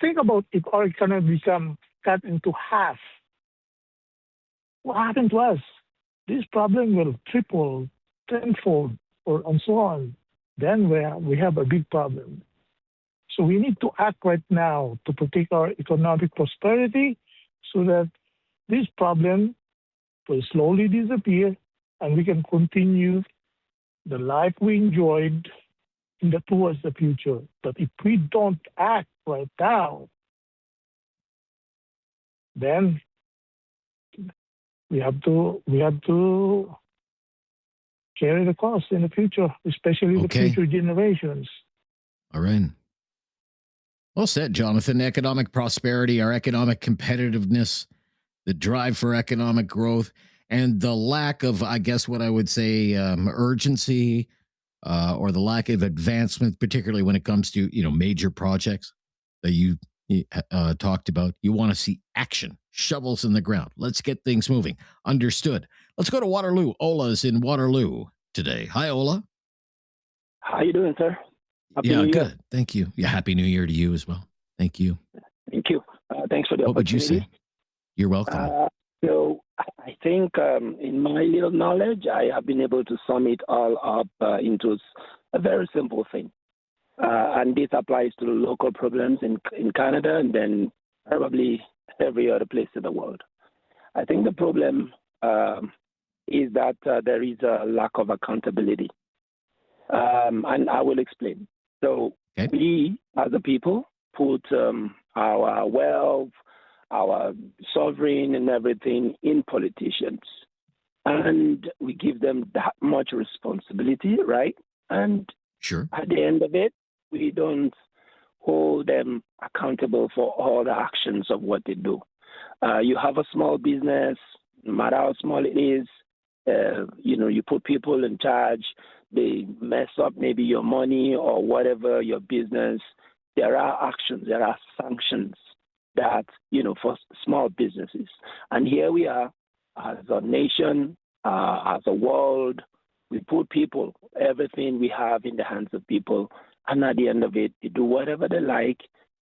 Think about if our economy become cut into half. What happened to us? This problem will triple, tenfold, and so on. Then we have a big problem. So we need to act right now to protect our economic prosperity so that this problem will slowly disappear and we can continue the life we enjoyed towards the future. But if we don't act right now, then we have to carry the cost in the future, especially the future generations. All right. Well said, Jonathan. Economic prosperity, our economic competitiveness, the drive for economic growth, and the lack of, I guess, what I would say, urgency or the lack of advancement, particularly when it comes to, major projects that you talked about. You want to see action, shovels in the ground. Let's get things moving. Understood. Let's go to Waterloo. Ola's in Waterloo today. Hi, Ola. How you doing, sir? Happy New Year. Good. Thank you. Yeah, Happy New Year to you as well. Thank you. Thank you. Thanks for the opportunity. What would you say? You're welcome. So I think in my little knowledge, I have been able to sum it all up into a very simple thing. And this applies to the local problems in Canada and then probably every other place in the world. I think the problem is that there is a lack of accountability. And I will explain. So we, as a people, put our wealth, our sovereign and everything in politicians. And we give them that much responsibility, right? And at the end of it, we don't hold them accountable for all the actions of what they do. You have a small business, no matter how small it is, you put people in charge, they mess up maybe your money or whatever, your business. There are actions, there are sanctions that, for small businesses. And here we are as a nation, as a world, we put people, everything we have in the hands of people. And at the end of it, they do whatever they like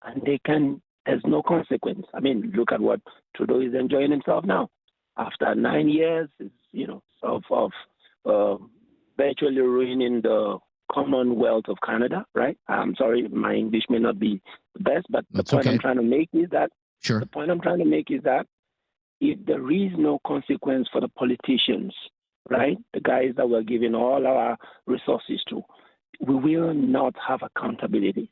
and there's no consequence. I mean, look at what Trudeau is enjoying himself now. After 9 years, of virtually ruining the Commonwealth of Canada, right? I'm sorry, my English may not be the best, but the point I'm trying to make is that if there is no consequence for the politicians, right, the guys that we're giving all our resources to, we will not have accountability.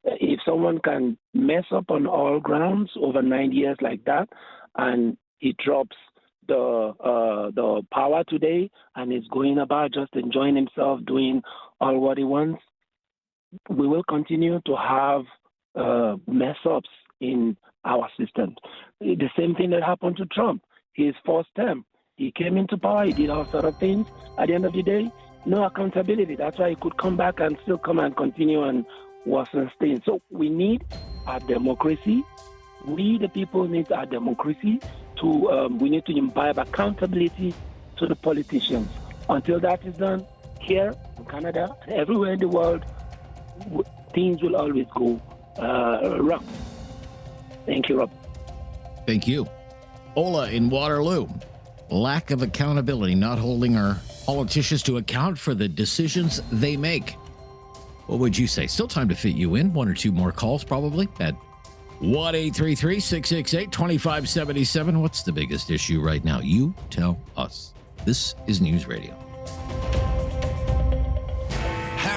If someone can mess up on all grounds over 9 years like that, and he drops the power today and is going about just enjoying himself, doing all what he wants, we will continue to have mess ups in our system. The same thing that happened to Trump. His first term, he came into power, he did all sort of things. At the end of the day, no accountability. That's why he could come back and still come and continue and worsen things. So we need a democracy. We, the people, need our democracy. We need to imbibe accountability to the politicians. Until that is done, here in Canada and everywhere in the world, things will always go wrong. Thank you, Rob. Thank you. Ola in Waterloo. Lack of accountability, not holding our politicians to account for the decisions they make. What would you say? Still time to fit you in. One or two more calls probably at 1-833-668-2577. What's the biggest issue right now? You tell us. This is News Radio.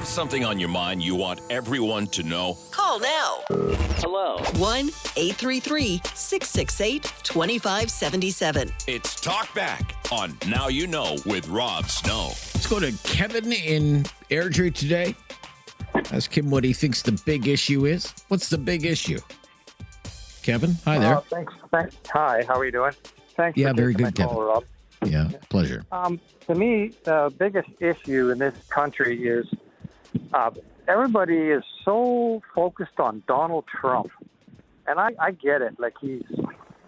something on your mind you want everyone to know? Call now. Hello. 1-833-668-2577. It's Talkback on Now You Know with Rob Snow. Let's go to Kevin in Airdrie today. Ask him what he thinks the big issue is. What's the big issue? Kevin, hi there. Thanks. Hi, how are you doing? Thanks. Yeah, for very taking good, my call, Kevin. Rob. Yeah, pleasure. To me, the biggest issue in this country is everybody is so focused on Donald Trump. And I get it. Like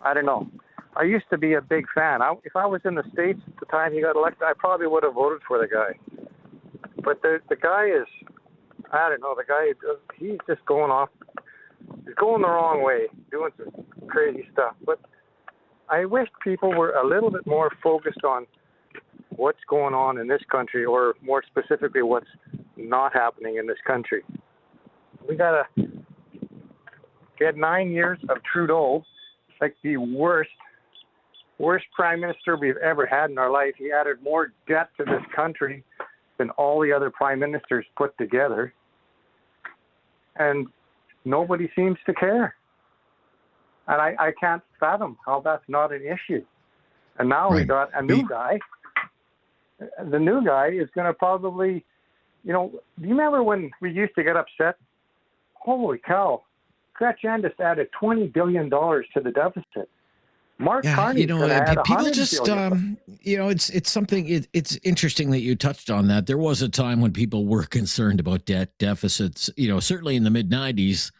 I don't know. I used to be a big fan. If I was in the States at the time he got elected, I probably would have voted for the guy. But the guy is, I don't know, he's just going off. He's going the wrong way, doing some crazy stuff. But I wish people were a little bit more focused on what's going on in this country, or more specifically, what's not happening in this country. We had 9 years of Trudeau, like the worst prime minister we've ever had in our life. He added more debt to this country than all the other prime ministers put together. And nobody seems to care. And I can't fathom how that's not an issue. And now we got a new guy. The new guy is going to probably, do you remember when we used to get upset? Holy cow. Chrétien just added $20 billion to the deficit. Mark Carney's going to add people just, it's something, it's interesting that you touched on that. There was a time when people were concerned about debt deficits, certainly in the mid-90s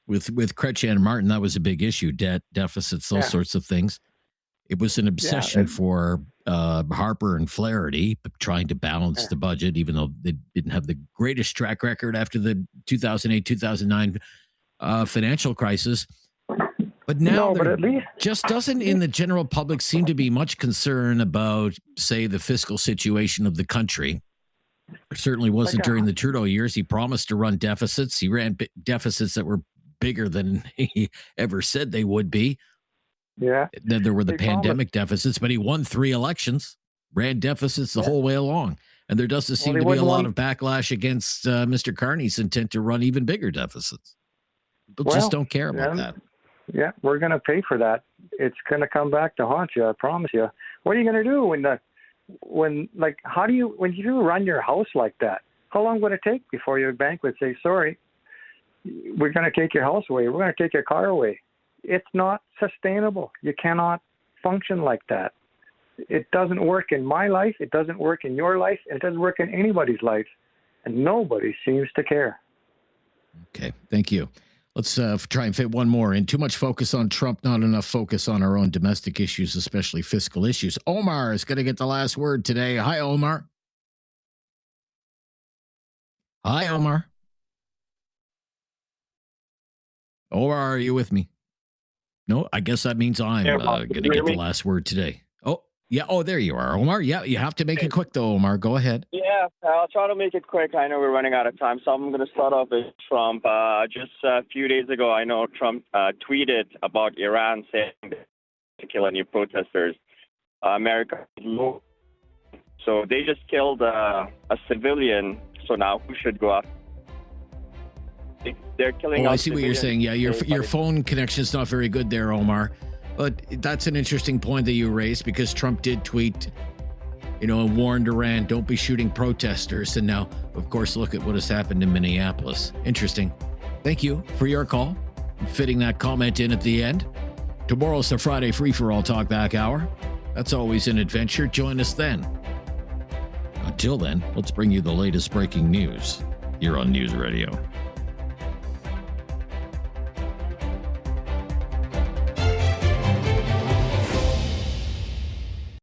with Chrétien and Martin, that was a big issue, debt deficits, those sorts of things. It was an obsession for Harper and Flaherty, trying to balance the budget, even though they didn't have the greatest track record after the 2008-2009 financial crisis. But now there just doesn't in the general public seem to be much concern about, say, the fiscal situation of the country. There certainly wasn't during the Trudeau years. He promised to run deficits. He ran deficits that were bigger than he ever said they would be. Yeah. Then there were the pandemic deficits, but he won 3 elections, ran deficits the whole way along. And there doesn't seem to be a lot of backlash against Mr. Carney's intent to run even bigger deficits. People just don't care about that. Yeah, we're going to pay for that. It's going to come back to haunt you, I promise you. What are you going to do when you run your house like that? How long would it take before your bank would say, sorry, we're going to take your house away, we're going to take your car away? It's not sustainable. You cannot function like that. It doesn't work in my life, it doesn't work in your life, it doesn't work in anybody's life, and nobody seems to care. Okay, thank you. Let's try and fit one more in. Too much focus on Trump, not enough focus on our own domestic issues, especially fiscal issues. Omar is going to get the last word today. Hi, Omar. Hi, Omar. Omar, are you with me? No, I guess that means I'm going to get the last word today. Oh, yeah. Oh, there you are, Omar. Yeah, you have to make it quick, though, Omar. Go ahead. Yeah, I'll try to make it quick. I know we're running out of time, so I'm going to start off with Trump. Just a few days ago, I know Trump tweeted about Iran saying to kill any protesters. America is low. So they just killed a civilian, so now who should go after? They're killing I see what you're saying. Yeah, your phone connection is not very good there, Omar. But that's an interesting point that you raised, because Trump did tweet, and warned Iran, don't be shooting protesters. And now, of course, look at what has happened in Minneapolis. Interesting. Thank you for your call, fitting that comment in at the end. Tomorrow's the Friday free-for-all Talkback Hour. That's always an adventure. Join us then. Until then, let's bring you the latest breaking news here on News Radio.